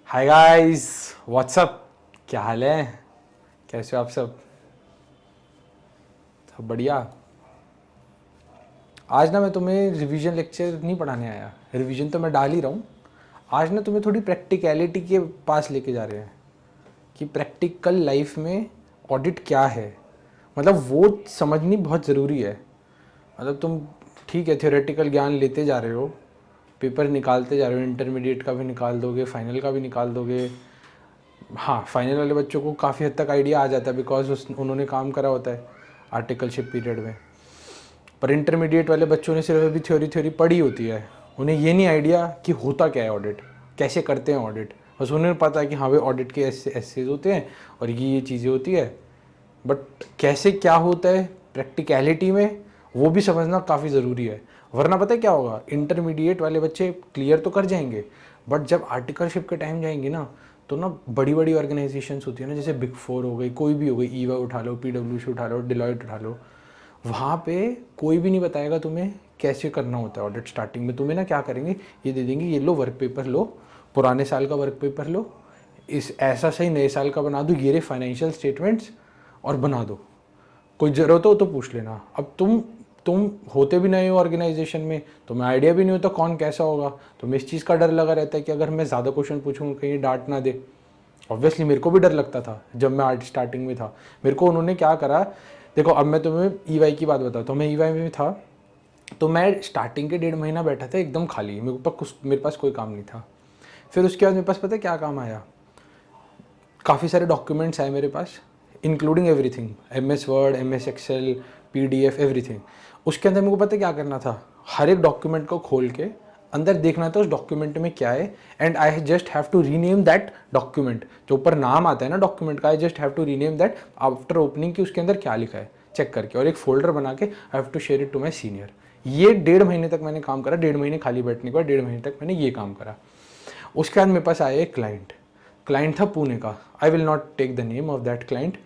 Hi guys, WhatsApp. क्या हाल है? कैसे हो आप सब? सब बढ़िया। आज ना मैं तुम्हें रिवीजन लेक्चर नहीं पढ़ाने आया। रिवीजन तो मैं डाल ही रहा हूँ। आज ना तुम्हें थोड़ी प्रैक्टिकलिटी के पास लेके जा रहे हैं कि प्रैक्टिकल लाइफ में ऑडिट क्या है। मतलब वो समझनी बहुत ज़रूरी है। मतलब तुम ठीक है, थियोरेटिकल ज्ञान लेते जा रहे हो, पेपर निकालते जा रहे हो, इंटरमीडिएट का भी निकाल दोगे, फाइनल का भी निकाल दोगे। हाँ, फाइनल वाले बच्चों को काफ़ी हद तक आइडिया आ जाता है बिकॉज उन्होंने काम करा होता है आर्टिकलशिप पीरियड में। पर इंटरमीडिएट वाले बच्चों ने सिर्फ अभी थ्योरी थ्योरी पढ़ी होती है। उन्हें ये नहीं आइडिया कि होता क्या है ऑडिट, कैसे करते हैं ऑडिट। बस उन्हें पता है कि हाँ भाई ऑडिट के ऐसे ऐसे होते हैं और ये चीज़ें होती है। बट कैसे क्या होता है प्रैक्टिकलिटी में, वो भी समझना काफ़ी ज़रूरी है। वरना पता है क्या होगा, इंटरमीडिएट वाले बच्चे क्लियर तो कर जाएंगे, बट जब आर्टिकलशिप के टाइम जाएंगे ना, तो ना बड़ी बड़ी ऑर्गेनाइजेशंस होती है ना, जैसे बिग फोर हो गई, कोई भी हो गई, ईवा उठा लो, पीडब्ल्यूसी उठा लो, डिलॉयट उठा लो। वहाँ पे कोई भी नहीं बताएगा तुम्हें कैसे करना होता है ऑडिट। स्टार्टिंग में तुम्हें ना क्या करेंगे, ये दे देंगे, ये लो वर्क पेपर लो, पुराने साल का वर्क पेपर लो, इस ऐसा सही नए साल का बना दो, ये रहे फाइनेंशियल स्टेटमेंट्स और बना दो, कोई ज़रूरत हो तो पूछ लेना। अब तुम होते भी नहीं हो ऑर्गेनाइजेशन में, तुम्हें आइडिया भी नहीं होता कौन कैसा होगा। तुम्हें इस चीज़ का डर लगा रहता है कि अगर मैं ज़्यादा क्वेश्चन पूछूंगा कहीं डांट ना दे। ऑब्वियसली मेरे को भी डर लगता था जब मैं आर्ट स्टार्टिंग में था। मेरे को उन्होंने क्या करा, देखो अब मैं तुम्हें ईवाई की बात बताता हूँ। मैं ईवाई में था तो मैं स्टार्टिंग के 1.5 महीना बैठा था एकदम खाली, मेरे पास कोई काम नहीं था। फिर उसके बाद मेरे पास पता है क्या काम आया, काफ़ी सारे डॉक्यूमेंट्स आए मेरे पास, including everything, MS word, MS excel, PDF, everything. उसके अंदर मेरे को पता है क्या करना था, हर एक डॉक्यूमेंट को खोल के अंदर देखना था उस डॉक्यूमेंट में क्या है, and I just have to rename that document. जो ऊपर नाम आता है ना डॉक्यूमेंट का, I just have to rename that after opening कि उसके अंदर क्या लिखा है चेक करके, और एक फोल्डर बना के I have to share it to my senior. ये 1.5 महीने तक मैंने काम करा। 1.5 महीने खाली बैठने के बाद 1.5 महीने तक मैंने ये काम करा। उसके बाद मेरे पास आया एक क्लाइंट था पुणे का, I will not take the name of that client.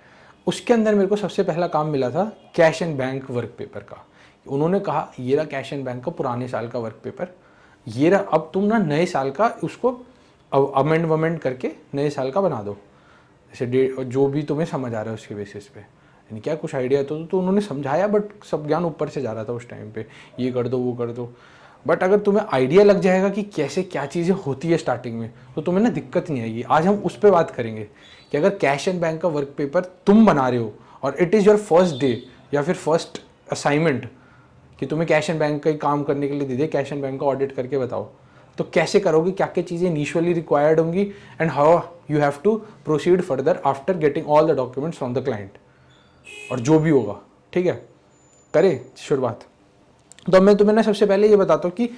उसके अंदर मेरे को सबसे पहला काम मिला था cash and bank work paper का। उन्होंने कहा ये रहा कैश एंड बैंक का पुराने साल का वर्क पेपर, ये रहा, अब तुम ना नए साल का उसको अमेंड वमेंड करके नए साल का बना दो, जैसे जो भी तुम्हें समझ आ रहा है उसके बेसिस पे। यानी क्या कुछ आइडिया तो उन्होंने समझाया, बट सब ज्ञान ऊपर से जा रहा था उस टाइम पे, ये कर दो वो कर दो। बट अगर तुम्हें आइडिया लग जाएगा कि कैसे क्या चीज़ें होती है स्टार्टिंग में, तो तुम्हें ना दिक्कत नहीं आएगी। आज हम उस पर बात करेंगे कि अगर कैश एंड बैंक का वर्क पेपर तुम बना रहे हो और it is your first day या फिर फर्स्ट असाइनमेंट कि तुम्हें कैश एंड बैंक का ही काम करने के लिए दे दे, कैश एंड बैंक का ऑडिट करके बताओ, तो कैसे करोगे, क्या क्या चीज़ें इनिशियली रिक्वायर्ड होंगी, and how you have to proceed further after getting all the documents from the client, और जो भी होगा। ठीक है, करें शुरुआत। तो मैं तुम्हें ना सबसे पहले ये बताता हूँ कि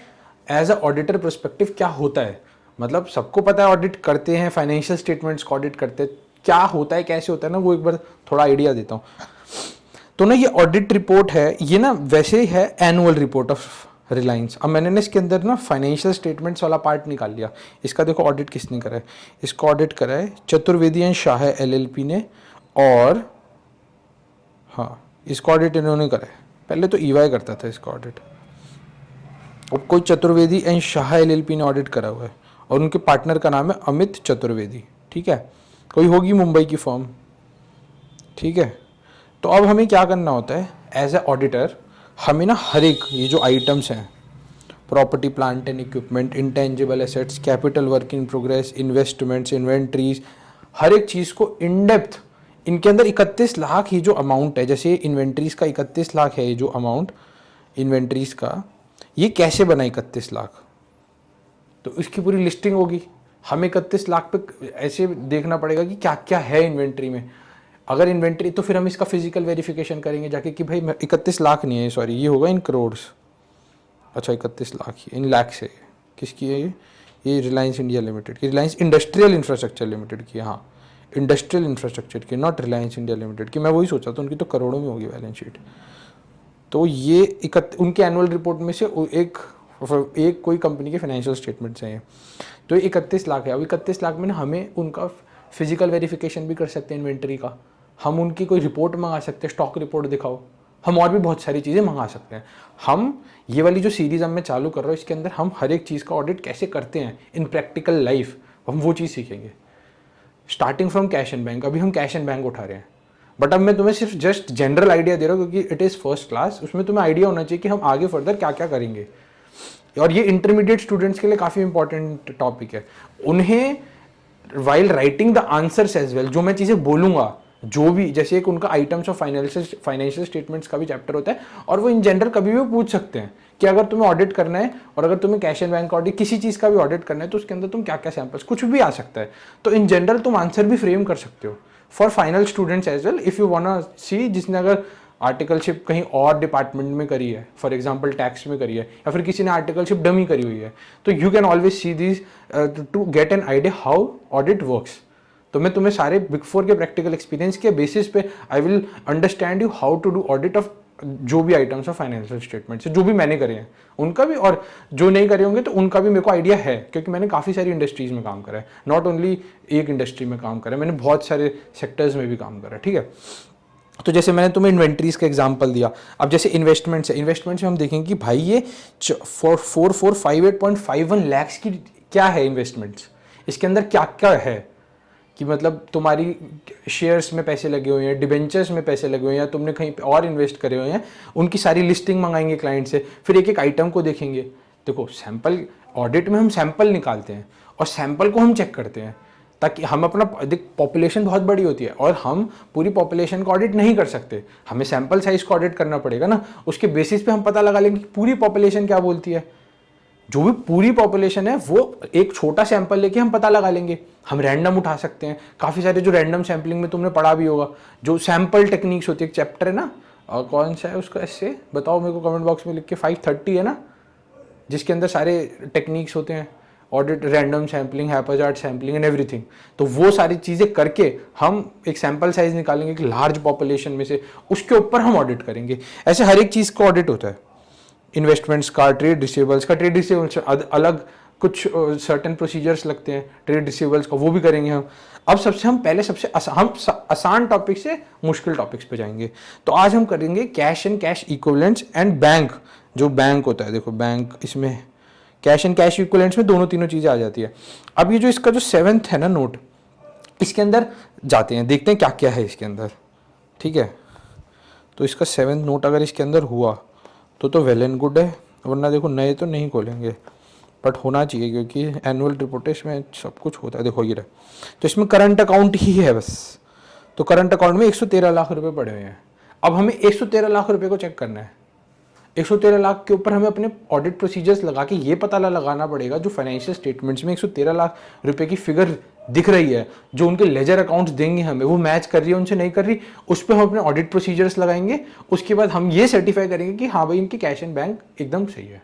एज अ ऑडिटर पर्सपेक्टिव क्या होता है। मतलब सबको पता है ऑडिट करते हैं, फाइनेंशियल स्टेटमेंट्स को ऑडिट करते हैं, क्या होता है कैसे होता है ना, वो एक बार थोड़ा आइडिया देता हूँ। तो ना ये ऑडिट रिपोर्ट है, ये ना वैसे ही है एनुअल रिपोर्ट ऑफ रिलायंस। अब मैंने ना इसके अंदर ना फाइनेंशियल स्टेटमेंट्स वाला पार्ट निकाल लिया। इसका देखो ऑडिट किसने करा है, इसको ऑडिट करा है चतुर्वेदी एंड शाह LLP ने, और हाँ इसका ऑडिट इन्होंने करा है। पहले तो EY करता था इसका ऑडिट, अब कोई चतुर्वेदी एंड शाह LLP ने ऑडिट करा हुआ है, और उनके पार्टनर का नाम है अमित चतुर्वेदी। ठीक है, कोई होगी मुंबई की फर्म। ठीक है, तो अब हमें क्या करना होता है एज ए ऑडिटर, हमें ना हर एक ये जो आइटम्स हैं, property plant and equipment, intangible assets, capital work in progress, investments, inventories, हर एक चीज़ को इन डेप्थ, इनके अंदर 31 लाख ये जो अमाउंट है, जैसे इन्वेंट्रीज का 31 लाख है ये जो अमाउंट इन्वेंट्रीज का, ये कैसे बना 31 लाख, तो इसकी पूरी लिस्टिंग होगी। हमें 31 लाख पे ऐसे देखना पड़ेगा कि क्या क्या है इन्वेंट्री में। अगर इन्वेंट्री, तो फिर हम इसका फिजिकल वेरिफिकेशन करेंगे जाके कि भाई 31 लाख नहीं है, सॉरी ये होगा इन करोड़। अच्छा 31 लाख ही इन लैक्स है। किसकी है ये रिलायंस इंडिया लिमिटेड की, रिलायंस इंडस्ट्रियल इंफ्रास्ट्रक्चर लिमिटेड की, हाँ इंडस्ट्रियल इंफ्रास्ट्रक्चर की, नॉट रिलायंस इंडिया लिमिटेड की। मैं वही सोचा था, उनकी तो करोड़ों में होगी बैलेंस शीट। तो ये उनके एनुअल रिपोर्ट में से एक कोई कंपनी के फाइनेंशियल स्टेटमेंट्स हैं। तो 31 लाख है। अब 31 लाख में ना हमें उनका फिजिकल वेरिफिकेशन भी कर सकते हैं इन्वेंट्री का, हम उनकी कोई रिपोर्ट मंगा सकते हैं, स्टॉक रिपोर्ट दिखाओ, हम और भी बहुत सारी चीज़ें मंगा सकते हैं। हम ये वाली जो सीरीज़ अब मैं चालू कर रहा हूँ, इसके अंदर हम हर एक चीज़ का ऑडिट कैसे करते हैं इन प्रैक्टिकल लाइफ, हम वो चीज़ सीखेंगे। Starting from cash and bank, अभी हम कैश एंड बैंक उठा रहे हैं, बट अब मैं तुम्हें सिर्फ जस्ट जनरल आइडिया दे रहा हूँ क्योंकि इट इज़ फर्स्ट क्लास, उसमें तुम्हें आइडिया होना चाहिए कि हम आगे फर्दर क्या क्या करेंगे। और ये इंटरमीडिएट स्टूडेंट्स के लिए काफ़ी इंपॉर्टेंट टॉपिक है। उन्हें while writing the answers as well, जो मैं चीज़ें बोलूँगा, जो भी, जैसे एक उनका आइटम्स ऑफ फाइनेंशियल स्टेटमेंट्स का भी चैप्टर होता है, और वो इन जनरल कभी भी पूछ सकते हैं कि अगर तुम्हें ऑडिट करना है और अगर तुम्हें कैश एंड बैंक ऑडिट किसी चीज़ का भी ऑडिट करना है तो उसके अंदर तुम क्या क्या सैंपल्स, कुछ भी आ सकता है। तो इन जनरल तुम आंसर भी फ्रेम कर सकते हो for final students as well, if you wanna see, जिसने अगर आर्टिकलशिप कहीं और डिपार्टमेंट में करी है, फॉर एग्जांपल टैक्स में करी है, या फिर किसी ने आर्टिकलशिप डमी करी हुई है, तो you can always see this to get an idea how audit works. तो मैं तुम्हें सारे बिग 4 के प्रैक्टिकल एक्सपीरियंस के बेसिस पे I will understand you how to do audit of जो भी आइटम्स ऑफ फाइनेंशियल स्टेटमेंट्स जो भी मैंने करे हैं उनका भी, और जो नहीं करे होंगे तो उनका भी मेरे को आइडिया है, क्योंकि मैंने काफ़ी सारी इंडस्ट्रीज़ में काम करा है, नॉट ओनली एक इंडस्ट्री में काम करा है, मैंने बहुत सारे सेक्टर्स में भी काम करा है, ठीक है। तो जैसे मैंने तुम्हें इन्वेंट्रीज का एग्जांपल दिया, अब जैसे इन्वेस्टमेंट्स है, इन्वेस्टमेंट्स में हम देखेंगे कि भाई ये 4458.51 लैक्स की क्या है इन्वेस्टमेंट्स, इसके अंदर क्या क्या है, कि मतलब तुम्हारी शेयर्स में पैसे लगे हुए हैं, डिबेंचर्स में पैसे लगे हुए हैं, या तुमने कहीं पे और इन्वेस्ट करे हुए हैं, उनकी सारी लिस्टिंग मंगाएंगे क्लाइंट से, फिर एक एक आइटम को देखेंगे। देखो सैंपल ऑडिट में हम सैंपल निकालते हैं और सैंपल को हम चेक करते हैं, ताकि हम अपना, देख पॉपुलेशन बहुत बड़ी होती है और हम पूरी पॉपुलेशन को ऑडिट नहीं कर सकते, हमें सैंपल साइज को ऑडिट करना पड़ेगा ना, उसके बेसिस पे हम पता लगा लेंगे कि पूरी पॉपुलेशन क्या बोलती है। जो भी पूरी पॉपुलेशन है वो एक छोटा सैंपल लेके हम पता लगा लेंगे, हम रैंडम उठा सकते हैं, काफ़ी सारे जो रैंडम सैम्पलिंग में तुमने पढ़ा भी होगा, जो सैंपल टेक्निक्स होती है, एक चैप्टर है ना, और कौन सा है उसका, ऐसे बताओ मेरे को कमेंट बॉक्स में लिख के, 530 है ना, जिसके अंदर सारे टेक्निक्स होते हैं, audit, random sampling, haphazard sampling and everything. तो वो सारी चीज़ें करके हम एक सैंपल साइज निकालेंगे कि लार्ज पॉपुलेशन में से, उसके ऊपर हम ऑडिट करेंगे। ऐसे हर एक चीज़ का ऑडिट होता है, इन्वेस्टमेंट्स का, ट्रेड रिसीवेबल्स का, ट्रेड रिसीवेबल्स अलग कुछ सर्टेन प्रोसीजर्स लगते हैं ट्रेड रिसीवेबल्स का, वो भी करेंगे हम। अब हम पहले सबसे आसान टॉपिक से मुश्किल टॉपिक्स पे जाएंगे। तो आज हम करेंगे cash and cash equivalents and bank. जो बैंक होता है, देखो बैंक, इसमें कैश एंड कैश इक्विवेलेंट्स में दोनों तीनों चीज़ें आ जाती है। अब ये जो इसका जो 7th है ना नोट, इसके अंदर जाते हैं, देखते हैं क्या क्या है इसके अंदर, ठीक है। तो इसका 7th नोट अगर इसके अंदर हुआ तो वेल एंड गुड है, वरना देखो नए तो नहीं खोलेंगे, बट होना चाहिए क्योंकि एनुअल रिपोर्ट में सब कुछ होता है। देखो ये रहा, तो इसमें करंट अकाउंट ही है बस, तो करंट अकाउंट में 113 लाख रुपए पड़े हुए हैं। अब हमें 113 लाख रुपए को चेक करना है, 113 लाख के ऊपर हमें अपने ऑडिट प्रोसीजर्स लगा के ये पता लगाना पड़ेगा, जो फाइनेंशियल स्टेटमेंट्स में 113 लाख रुपए की फिगर दिख रही है, जो उनके लेजर अकाउंट्स देंगे हमें, वो मैच कर रही है उनसे नहीं कर रही, उस पर हम अपने ऑडिट प्रोसीजर्स लगाएंगे। उसके बाद हम ये सर्टिफाई करेंगे कि हाँ भाई इनके कैश एंड बैंक एकदम सही है,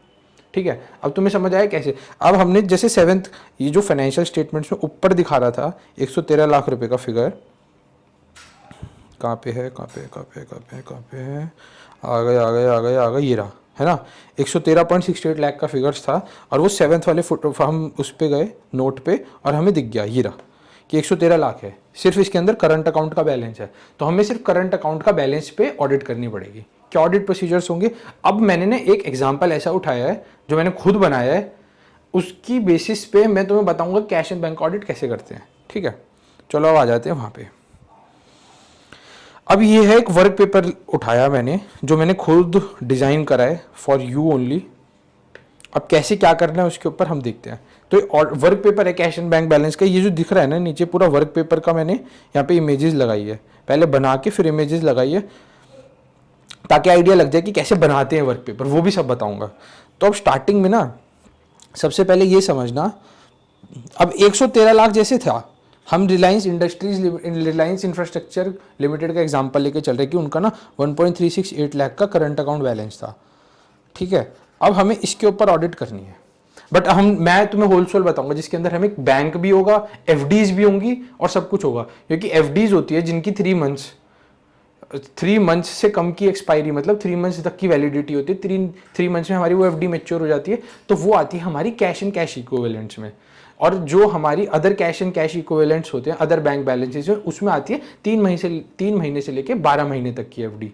ठीक है। अब तुम्हें समझ आया कैसे। अब हमने जैसे 7th ये जो फाइनेंशियल स्टेटमेंट्स में ऊपर दिखा रहा था 113 लाख रुपए का फिगर, कहाँ पे है, आ गए, ये रहा, है ना, 113.68 लाख का फिगर्स था, और वो 7th वाले हम उस पे गए नोट पे और हमें दिख गया ये रहा कि 113 लाख है। सिर्फ इसके अंदर करंट अकाउंट का बैलेंस है, तो हमें सिर्फ करंट अकाउंट का बैलेंस पे ऑडिट करनी पड़ेगी। क्या ऑडिट प्रोसीजर्स होंगे? अब मैंने ना एक एग्जाम्पल ऐसा उठाया है जो मैंने खुद बनाया है, उसकी बेसिस पे मैं तुम्हें बताऊंगा कैश एंड बैंक ऑडिट कैसे करते हैं, ठीक है। चलो अब आ जाते हैं वहाँ पे। अब ये है एक वर्क पेपर उठाया मैंने, जो मैंने खुद डिज़ाइन करा है फॉर यू ओनली। अब कैसे क्या करना है उसके ऊपर हम देखते हैं। तो वर्क पेपर है कैश एंड बैंक बैलेंस का, ये जो दिख रहा है ना नीचे, पूरा वर्क पेपर का मैंने यहाँ पे इमेजेस लगाई है, पहले बना के फिर इमेजेस लगाई है, ताकि आइडिया लग जाए कि कैसे बनाते हैं वर्क पेपर, वो भी सब बताऊंगा। तो अब स्टार्टिंग में ना सबसे पहले ये समझना, अब 113 लाख जैसे था, हम रिलायंस इंफ्रास्ट्रक्चर लिमिटेड का एग्जांपल लेके चल रहे कि उनका ना 1.368 लाख का करंट अकाउंट बैलेंस था, ठीक है। अब हमें इसके ऊपर ऑडिट करनी है, बट मैं तुम्हें होलसेल बताऊंगा जिसके अंदर हमें बैंक भी होगा, एफडीज भी होंगी और सब कुछ होगा, क्योंकि एफडीज होती है जिनकी 3 मंथ्स से कम की एक्सपायरी, मतलब 3 मंथ्स तक की वैलिडिटी होती है, 3 मंथ्स में हमारी वो एफडी मैच्योर हो जाती है, तो वो आती है हमारी कैश एंड कैश इक्विवेलेंट्स में। और जो हमारी other cash and cash equivalents होते हैं, अदर बैंक बैलेंसेज, उसमें आती है 3 महीने से लेके 12 महीने तक की एफडी,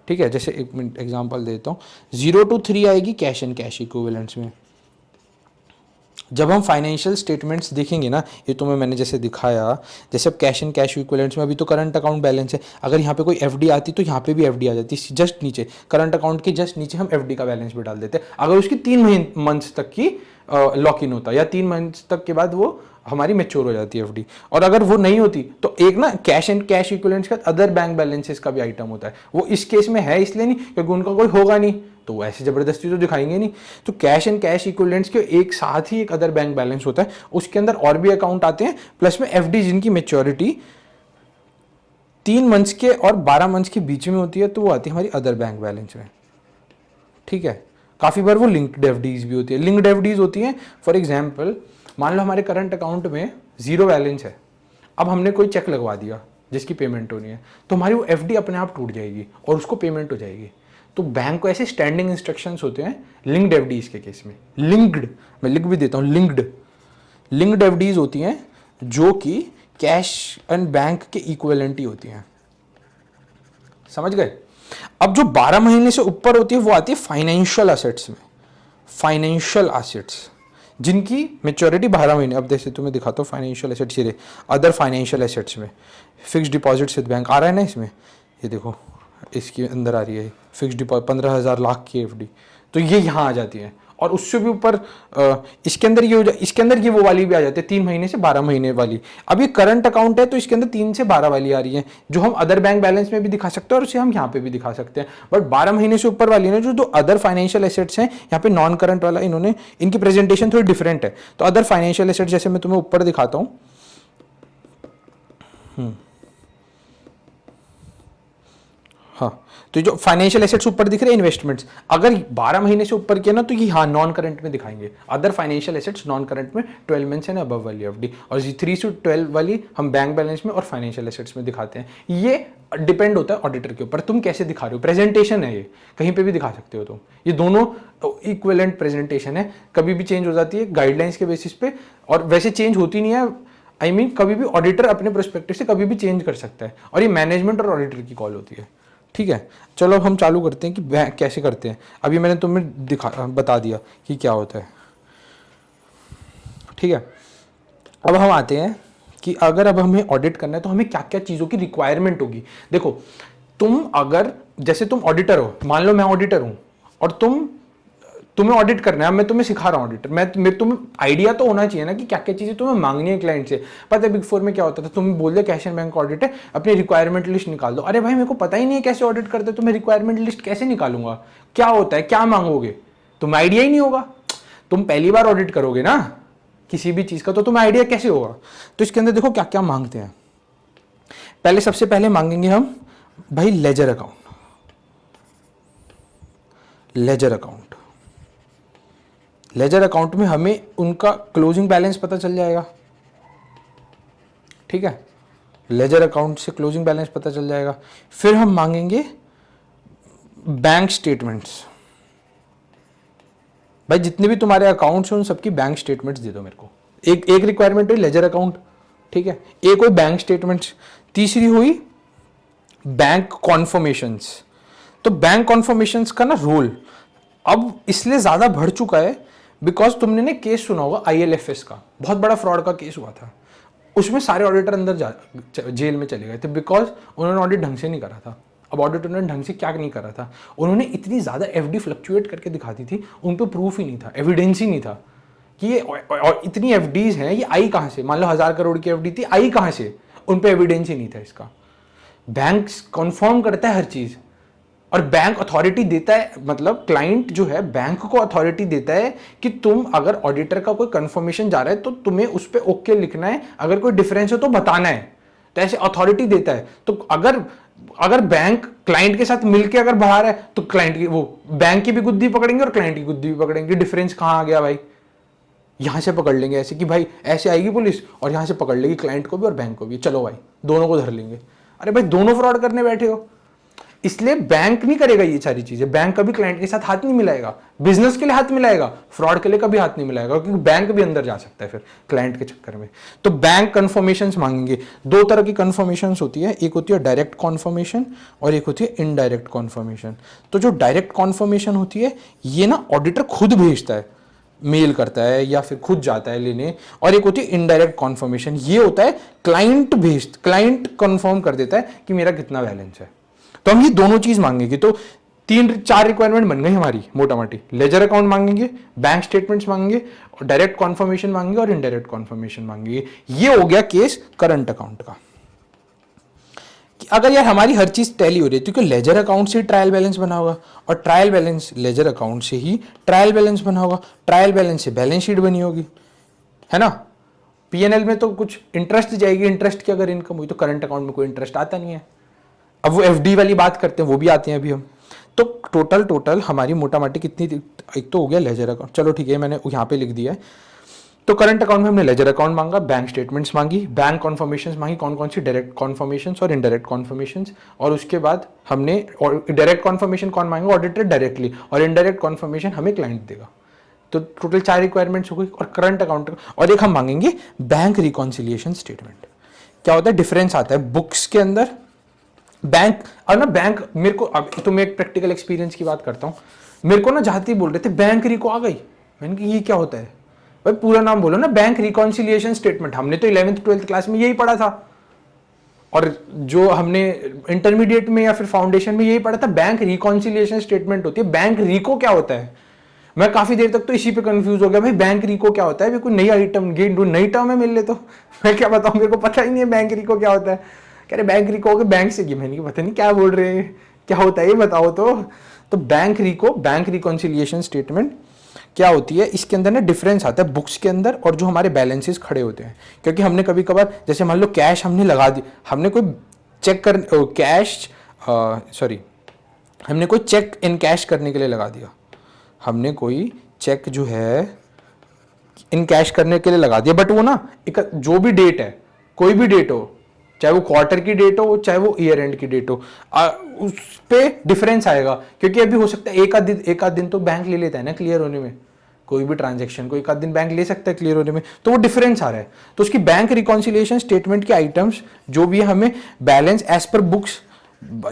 ठीक है। जैसे एक मिनट एग्जांपल देता हूँ, 0 to 3 आएगी कैश एंड कैश इक्विवेलेंट्स में, जब हम फाइनेंशियल स्टेटमेंट्स देखेंगे ना, ये तुम्हें मैंने जैसे दिखाया, जैसे अब कैश एंड कैश इक्विवेलेंट्स में अभी तो करंट अकाउंट बैलेंस है, अगर यहाँ पे कोई एफडी आती तो यहाँ पे भी एफडी आ जाती, जस्ट नीचे करंट अकाउंट के जस्ट नीचे हम एफडी का बैलेंस भी डाल देते, अगर उसकी 3 मंथ्स तक की लॉक इन होता, या 3 मंथ्स तक के बाद वो हमारी मेच्योर हो जाती है एफडी। और अगर वो नहीं होती तो एक ना कैश एंड कैश इक्विवेलेंट्स का अदर बैंक बैलेंसेस का भी आइटम होता है, वो इस केस में है इसलिए नहीं क्योंकि उनका कोई होगा नहीं, तो वो ऐसे जबरदस्ती तो दिखाएंगे नहीं। तो कैश एंड कैश इक्विवेलेंट्स के एक साथ ही एक अदर बैंक बैलेंस होता है, उसके अंदर और भी अकाउंट आते हैं, प्लस में एफडी जिनकी मेच्योरिटी 3 मंथ्स के और 12 मंथ्स के बीच में होती है, तो वो आती है हमारी अदर बैंक बैलेंस में। ठीक है, काफ़ी बार वो लिंक्ड एफडीज भी होती है। लिंक्ड एफडीज होती हैं, फॉर एग्जाम्पल मान लो हमारे करंट अकाउंट में 0 बैलेंस है, अब हमने कोई चेक लगवा दिया जिसकी पेमेंट होनी है, तो हमारी वो एफडी अपने आप टूट जाएगी और उसको पेमेंट हो जाएगी। तो बैंक को ऐसे स्टैंडिंग इंस्ट्रक्शंस होते हैं लिंक्ड एफडीज के केस में। लिंक्ड, मैं लिख भी देता हूँ, लिंक्ड एफडीज होती हैं जो कि कैश एंड बैंक के इक्विवेलेंट ही होती हैं, समझ गए। अब जो 12 महीने से ऊपर होती है वो आती है फाइनेंशियल एसेट्स में। फाइनेंशियल एसेट्स जिनकी मेच्योरिटी 12 महीने, अब जैसे तुम्हें दिखाता हूँ फाइनेंशियल एसेट्स, ये अदर फाइनेंशियल एसेट्स में फिक्स डिपॉजिट्स विद बैंक आ रहा है ना, इसमें ये देखो इसके अंदर आ रही है फिक्स डिपॉजिट 15,000 लाख की एफडी, तो ये यहाँ आ जाती है। और उससे भी ऊपर इसके अंदर ये इसके अंदर ये वो वाली भी आ जाती है 3 महीने से 12 महीने वाली। अब ये करंट अकाउंट है तो इसके अंदर 3 से 12 वाली आ रही है, जो हम अदर बैंक बैलेंस में भी दिखा सकते हैं और उसे हम यहाँ पे भी दिखा सकते हैं। बट 12 महीने से ऊपर वाली है जो अदर फाइनेंशियल एसेट्स हैं, यहाँ पे नॉन करंट वाला इन्होंने, इनकी प्रेजेंटेशन थोड़ी डिफरेंट है। तो अदर फाइनेंशियल एसेट्स जैसे मैं तुम्हें ऊपर दिखाता हूँ, हाँ, तो जो फाइनेंशियल एसेट्स ऊपर दिख रहे हैं इन्वेस्टमेंट्स, अगर 12 महीने से ऊपर किया ना तो ये हाँ नॉन करंट में दिखाएंगे। Other financial assets non current में 12 मंथ्स एंड अबव वाली एफडी, और 3 से 12 वाली हम बैंक बैलेंस में और फाइनेंशियल एसेट्स में दिखाते हैं। ये डिपेंड होता है ऑडिटर के ऊपर, तुम कैसे दिखा रहे हो, प्रेजेंटेशन है ये, कहीं पे भी दिखा सकते हो तुम। ये दोनों इक्विवेलेंट प्रेजेंटेशन है, कभी भी चेंज हो जाती है गाइडलाइंस के बेसिस पे, और वैसे चेंज होती नहीं है। आई मीन कभी भी ऑडिटर अपने पर्सपेक्टिव से कभी भी चेंज कर सकता है, और ये मैनेजमेंट और ऑडिटर की कॉल होती है। ठीक है, चलो अब हम चालू करते हैं कि कैसे करते हैं। अभी मैंने तुम्हें बता दिया कि क्या होता है। ठीक है, अब हम आते हैं कि अगर अब हमें ऑडिट करना है तो हमें क्या क्या चीज़ों की रिक्वायरमेंट होगी। देखो, तुम अगर जैसे तुम ऑडिटर हो, मान लो मैं ऑडिटर हूँ और तुम्हें ऑडिट करना है, मैं तुम्हें सिखा रहा हूँ ऑडिटर, मैं तुम्हें आइडिया तो होना चाहिए ना कि क्या क्या चीज़ें तुम्हें मांगनी है क्लाइंट से। पता है बिग फोर में क्या होता था, तुम बोल दे कैश एंड बैंक ऑडिट है, अपनी रिक्वायरमेंट लिस्ट निकाल दो। अरे भाई मेरे को पता ही नहीं है कैसे ऑडिट करते, तो मैं रिक्वायरमेंट लिस्ट कैसे निकालूंगा, क्या होता है, क्या मांगोगे, तुम्हें आइडिया ही नहीं होगा। तुम पहली बार ऑडिट करोगे ना किसी भी चीज़ का, तो तुम्हें आइडिया कैसे होगा। तो इसके अंदर देखो क्या क्या मांगते हैं। पहले सबसे पहले मांगेंगे हम भाई लेजर अकाउंट। लेजर अकाउंट में हमें उनका क्लोजिंग बैलेंस पता चल जाएगा। ठीक है, लेजर अकाउंट से क्लोजिंग बैलेंस पता चल जाएगा। फिर हम मांगेंगे बैंक स्टेटमेंट्स। भाई जितने भी तुम्हारे अकाउंट्स हैं उन सबकी बैंक स्टेटमेंट्स दे दो मेरे को। एक रिक्वायरमेंट हुई लेजर अकाउंट, ठीक है, एक हुई बैंक स्टेटमेंट्स, तीसरी हुई बैंक कॉन्फर्मेशंस। तो बैंक कॉन्फर्मेशंस का ना रोल अब इसलिए ज्यादा बढ़ चुका है बिकॉज तुमने ने केस सुना होगा IL&FS का, बहुत बड़ा फ्रॉड का केस हुआ था। उसमें सारे ऑडिटर अंदर जेल में चले गए थे बिकॉज उन्होंने ऑडिट ढंग से नहीं करा था। अब ऑडिटर ने ढंग से क्या नहीं करा था, उन्होंने इतनी ज़्यादा FD फ्लक्चुएट करके दिखा दी थी, उन पर प्रूफ ही नहीं था, एविडेंस ही नहीं था कि ये और इतनी FDs हैं, ये आई कहाँ से। मान लो 1000 करोड़ की FD थी, आई कहाँ से, उन पर एविडेंस ही नहीं था इसका। बैंक कन्फर्म करता है हर चीज़, और बैंक अथॉरिटी देता है, मतलब क्लाइंट जो है बैंक को अथॉरिटी देता है कि तुम अगर ऑडिटर का कोई कंफर्मेशन जा रहा है तो तुम्हें उस पर ओके लिखना है, अगर कोई डिफरेंस हो तो बताना है। तो ऐसे अथॉरिटी देता है। तो अगर बैंक क्लाइंट के साथ मिलके अगर बढ़ा रहा है तो क्लाइंट की वो बैंक की भी गुद्दी पकड़ेंगे और क्लाइंट की गुद्दी भी पकड़ेंगे। डिफरेंस कहाँ आ गया भाई, यहां से पकड़ लेंगे ऐसे कि भाई ऐसे आएगी पुलिस और यहां से पकड़ लेगी क्लाइंट को भी और बैंक को भी, चलो भाई दोनों को धर लेंगे। अरे भाई दोनों फ्रॉड करने बैठे हो। इसलिए बैंक नहीं करेगा ये सारी चीजें, बैंक कभी क्लाइंट के साथ हाथ नहीं मिलाएगा, बिजनेस के लिए हाथ मिलाएगा, फ्रॉड के लिए कभी हाथ नहीं मिलाएगा, क्योंकि बैंक भी अंदर जा सकता है फिर क्लाइंट के चक्कर में। तो बैंक कन्फर्मेशंस मांगेंगे। 2 तरह की कन्फर्मेशंस होती है, एक होती है डायरेक्ट कन्फर्मेशन और एक होती है इनडायरेक्ट कन्फर्मेशन। तो जो डायरेक्ट कन्फर्मेशन होती है ये ना ऑडिटर खुद भेजता है, मेल करता है या फिर खुद जाता है लेने, और एक होती है इनडायरेक्ट कॉन्फर्मेशन, ये होता है क्लाइंट बेस्ड, क्लाइंट कंफर्म कर देता है कि मेरा कितना बैलेंस है। तो हम ये दोनों चीज मांगेंगे। तो 3-4 रिक्वायरमेंट बन गई हमारी मोटा मोटी। लेजर अकाउंट मांगेंगे, बैंक स्टेटमेंट्स मांगेंगे, डायरेक्ट कॉन्फर्मेशन मांगेंगे और इनडायरेक्ट कॉन्फर्मेशन मांगेंगे। ये हो गया केस करंट अकाउंट का। अगर यार हमारी हर चीज टैली हो रही है, क्योंकि लेजर अकाउंट से ट्रायल बैलेंस बना होगा, और ट्रायल बैलेंस लेजर अकाउंट से ही ट्रायल बैलेंस बना होगा, ट्रायल बैलेंस से बैलेंस शीट बनी होगी, है ना। पीएनएल में तो कुछ इंटरेस्ट जाएगी, इंटरेस्ट की अगर इनकम हुई तो करंट अकाउंट में कोई इंटरेस्ट आता नहीं है। अब वो एफडी वाली बात करते हैं, वो भी आते हैं अभी हम। तो टोटल हमारी मोटा मोटी कितनी, एक तो हो गया लेजर अकाउंट, चलो ठीक है मैंने यहाँ पे लिख दिया है। तो करंट अकाउंट में हमने लेजर अकाउंट मांगा, बैंक स्टेटमेंट्स मांगी, बैंक कॉन्फर्मेशंस मांगी, कौन कौन सी डायरेक्ट कॉन्फर्मेशंस और इनडायरेक्ट कॉन्फर्मेशंस, और उसके बाद हमने डायरेक्ट कॉन्फर्मेशन कौन मांगेगा, ऑडिटर डायरेक्टली, और इनडायरेक्ट कॉन्फर्मेशन हमें क्लाइंट देगा। तो टोटल 4 रिक्वायरमेंट्स हो गई। और करंट अकाउंट, और एक हम मांगेंगे बैंक रिकॉन्सिलिएशन स्टेटमेंट। क्या होता है, डिफरेंस आता है बुक्स के अंदर बैंक, और ना बैंक मेरे को, अब तो मैं एक प्रैक्टिकल एक्सपीरियंस की बात करता हूँ, मेरे को ना जाते ही बोल रहे थे बैंक रिको आ गई। मैंने कहा ये क्या होता है भाई, पूरा नाम बोलो ना, बैंक रिकॉन्सिलिएशन स्टेटमेंट। हमने तो 11th-12th क्लास में यही पढ़ा था, और जो हमने इंटरमीडिएट में या फिर फाउंडेशन में यही पढ़ा था, बैंक रिकॉन्सिलिएशन स्टेटमेंट होती है। बैंक रिको क्या होता है, मैं काफी देर तक तो इसी पे कंफ्यूज हो गया भाई, बैंक रिको क्या होता है, कोई नई आइटम नई टर्म है मिल ले तो मैं क्या बताऊं, मेरे को पता ही नहीं है बैंक रिको क्या होता है। कह रहे बैंक रिको के बैंक से, मैंने पता नहीं क्या बोल रहे हैं, क्या होता है ये बताओ तो बैंक रिको, बैंक रिकॉन्सिलिएशन स्टेटमेंट क्या होती है, इसके अंदर ना डिफरेंस आता है बुक्स के अंदर और जो हमारे बैलेंसेस खड़े होते हैं। क्योंकि हमने कभी कभार, जैसे मान लो कैश हमने लगा दी, हमने कोई चेक कर कैश सॉरी हमने कोई चेक इन कैश करने के लिए लगा दिया, हमने कोई चेक जो है इन कैश करने के लिए लगा दिया, बट वो ना एक जो भी डेट है, कोई भी डेट हो, चाहे वो क्वार्टर की डेट हो चाहे वो ईयर एंड की डेट हो, उस पे डिफरेंस आएगा। क्योंकि अभी हो सकता है एक आध दिन तो बैंक ले लेता है ना क्लियर होने में, कोई भी ट्रांजैक्शन को एक आध दिन बैंक ले सकता है क्लियर होने में, तो वो डिफरेंस आ रहा है। तो उसकी बैंक रिकॉन्सिलिएशन स्टेटमेंट के आइटम्स जो भी है, हमें बैलेंस एज पर बुक्स,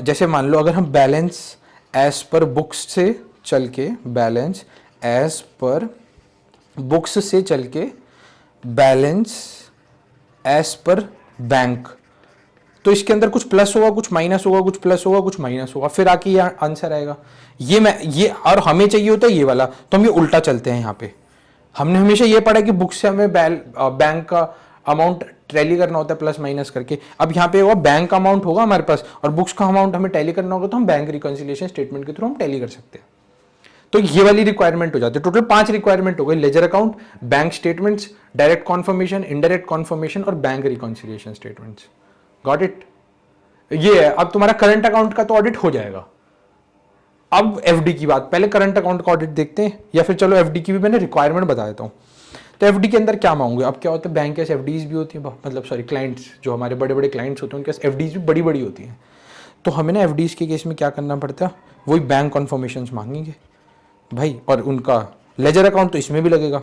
जैसे मान लो अगर हम बैलेंस एज पर बुक्स से चल के, बैलेंस एज पर बुक्स से चल के बैलेंस एज पर बैंक, तो इसके अंदर कुछ प्लस होगा, कुछ माइनस होगा, कुछ प्लस होगा, कुछ माइनस होगा, फिर आके ये आंसर आएगा। ये और हमें चाहिए होता है ये वाला, तो हम ये उल्टा चलते हैं। यहाँ पे हमने हमेशा ये पढ़ा कि बुक से हमें बैंक का अमाउंट टैली करना होता है प्लस माइनस करके। अब यहाँ पे होगा बैंक का अमाउंट होगा हमारे पास और बुक्स का अमाउंट हमें टैली करना होगा, तो हम बैंक रिकॉन्सिलिएशन स्टेटमेंट के थ्रू हम टैली कर सकते हैं। तो ये वाली रिक्वायरमेंट हो जाती है। टोटल 5 रिक्वायरमेंट हो गई, ledger account, bank statements, direct confirmation, indirect confirmation और bank reconciliation statements. Got it. ये है, अब तुम्हारा करंट अकाउंट का तो ऑडिट हो जाएगा। अब एफडी की बात, पहले करंट अकाउंट का ऑडिट देखते हैं, या फिर चलो एफडी की भी मैंने रिक्वायरमेंट बता देता हूँ। तो एफडी के अंदर क्या मांगूंगे, अब क्या होता है बैंक के पास एफडीज भी होती है, मतलब सॉरी क्लाइंट्स, जो हमारे बड़े बड़े क्लाइंट्स होते हैं उनके पास एफडीज भी बड़ी बड़ी होती हैं। तो हमें ना एफडीज के केस में क्या करना पड़ता है, वही बैंक कॉन्फर्मेशन मांगेंगे भाई, और उनका लेजर अकाउंट तो इसमें भी लगेगा।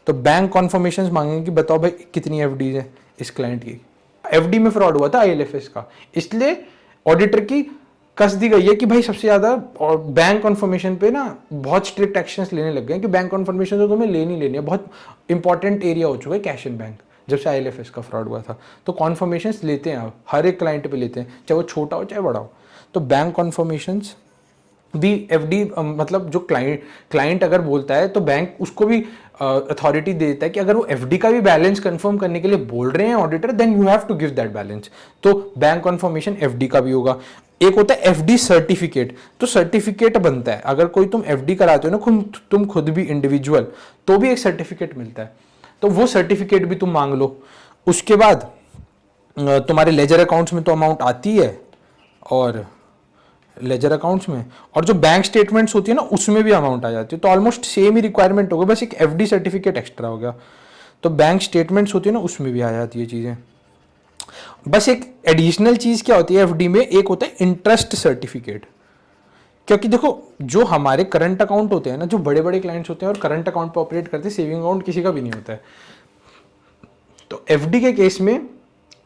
तो बैंक कॉन्फर्मेशन मांगेंगे कि बताओ भाई कितनी एफडीज है इस क्लाइंट की। एफडी में फ्रॉड हुआ था आईएलएफएस का, इसलिए ऑडिटर की कस दी गई है कि भाई सबसे ज्यादा, और बैंक कॉन्फर्मेशन पे ना बहुत स्ट्रिक्ट एक्शंस लेने लग गए कि बैंक कॉन्फर्मेशन तो तुम्हें लेनी लेनी है, बहुत इंपॉर्टेंट एरिया हो चुका है कैश इन बैंक, जब से आईएलएफएस का फ्रॉड हुआ था। तो कॉन्फर्मेशन लेते हैं, अब हर एक क्लाइंट पे लेते हैं, चाहे वो छोटा हो चाहे बड़ा हो। तो बैंक कॉन्फर्मेशन भी एफडी, मतलब जो क्लाइंट अगर बोलता है तो बैंक उसको भी अथॉरिटी देता है कि अगर वो एफडी का भी बैलेंस कंफर्म करने के लिए बोल रहे हैं auditor, then you have to give that balance. तो बैंक कन्फर्मेशन एफडी का भी होगा। एक होता है एफडी सर्टिफिकेट, तो सर्टिफिकेट बनता है अगर कोई तुम एफडी कराते हो ना, तुम खुद भी इंडिविजुअल, तो भी एक सर्टिफिकेट मिलता है, तो वो सर्टिफिकेट भी तुम मांग लो। उसके बाद तुम्हारे लेजर अकाउंट्स में तो अमाउंट आती है, और लेजर अकाउंट्स में, और जो बैंक स्टेटमेंट्स होती है ना उसमें भी अमाउंट आ जाती है। तो ऑलमोस्ट सेम ही रिक्वायरमेंट हो गई, बस एक एफडी सर्टिफिकेट एक्स्ट्रा हो गया। तो बैंक स्टेटमेंट्स होती है ना उसमें भी आ जाती है चीज़ें। बस एक एडिशनल चीज़ क्या होती है एफडी में, एक होता है इंटरेस्ट सर्टिफिकेट। क्योंकि देखो जो हमारे करंट अकाउंट होते हैं ना, जो बड़े बड़े क्लाइंट्स होते हैं और करंट अकाउंट पर ऑपरेट करते हैं, सेविंग अकाउंट किसी का भी नहीं होता है। तो एफडी के केस में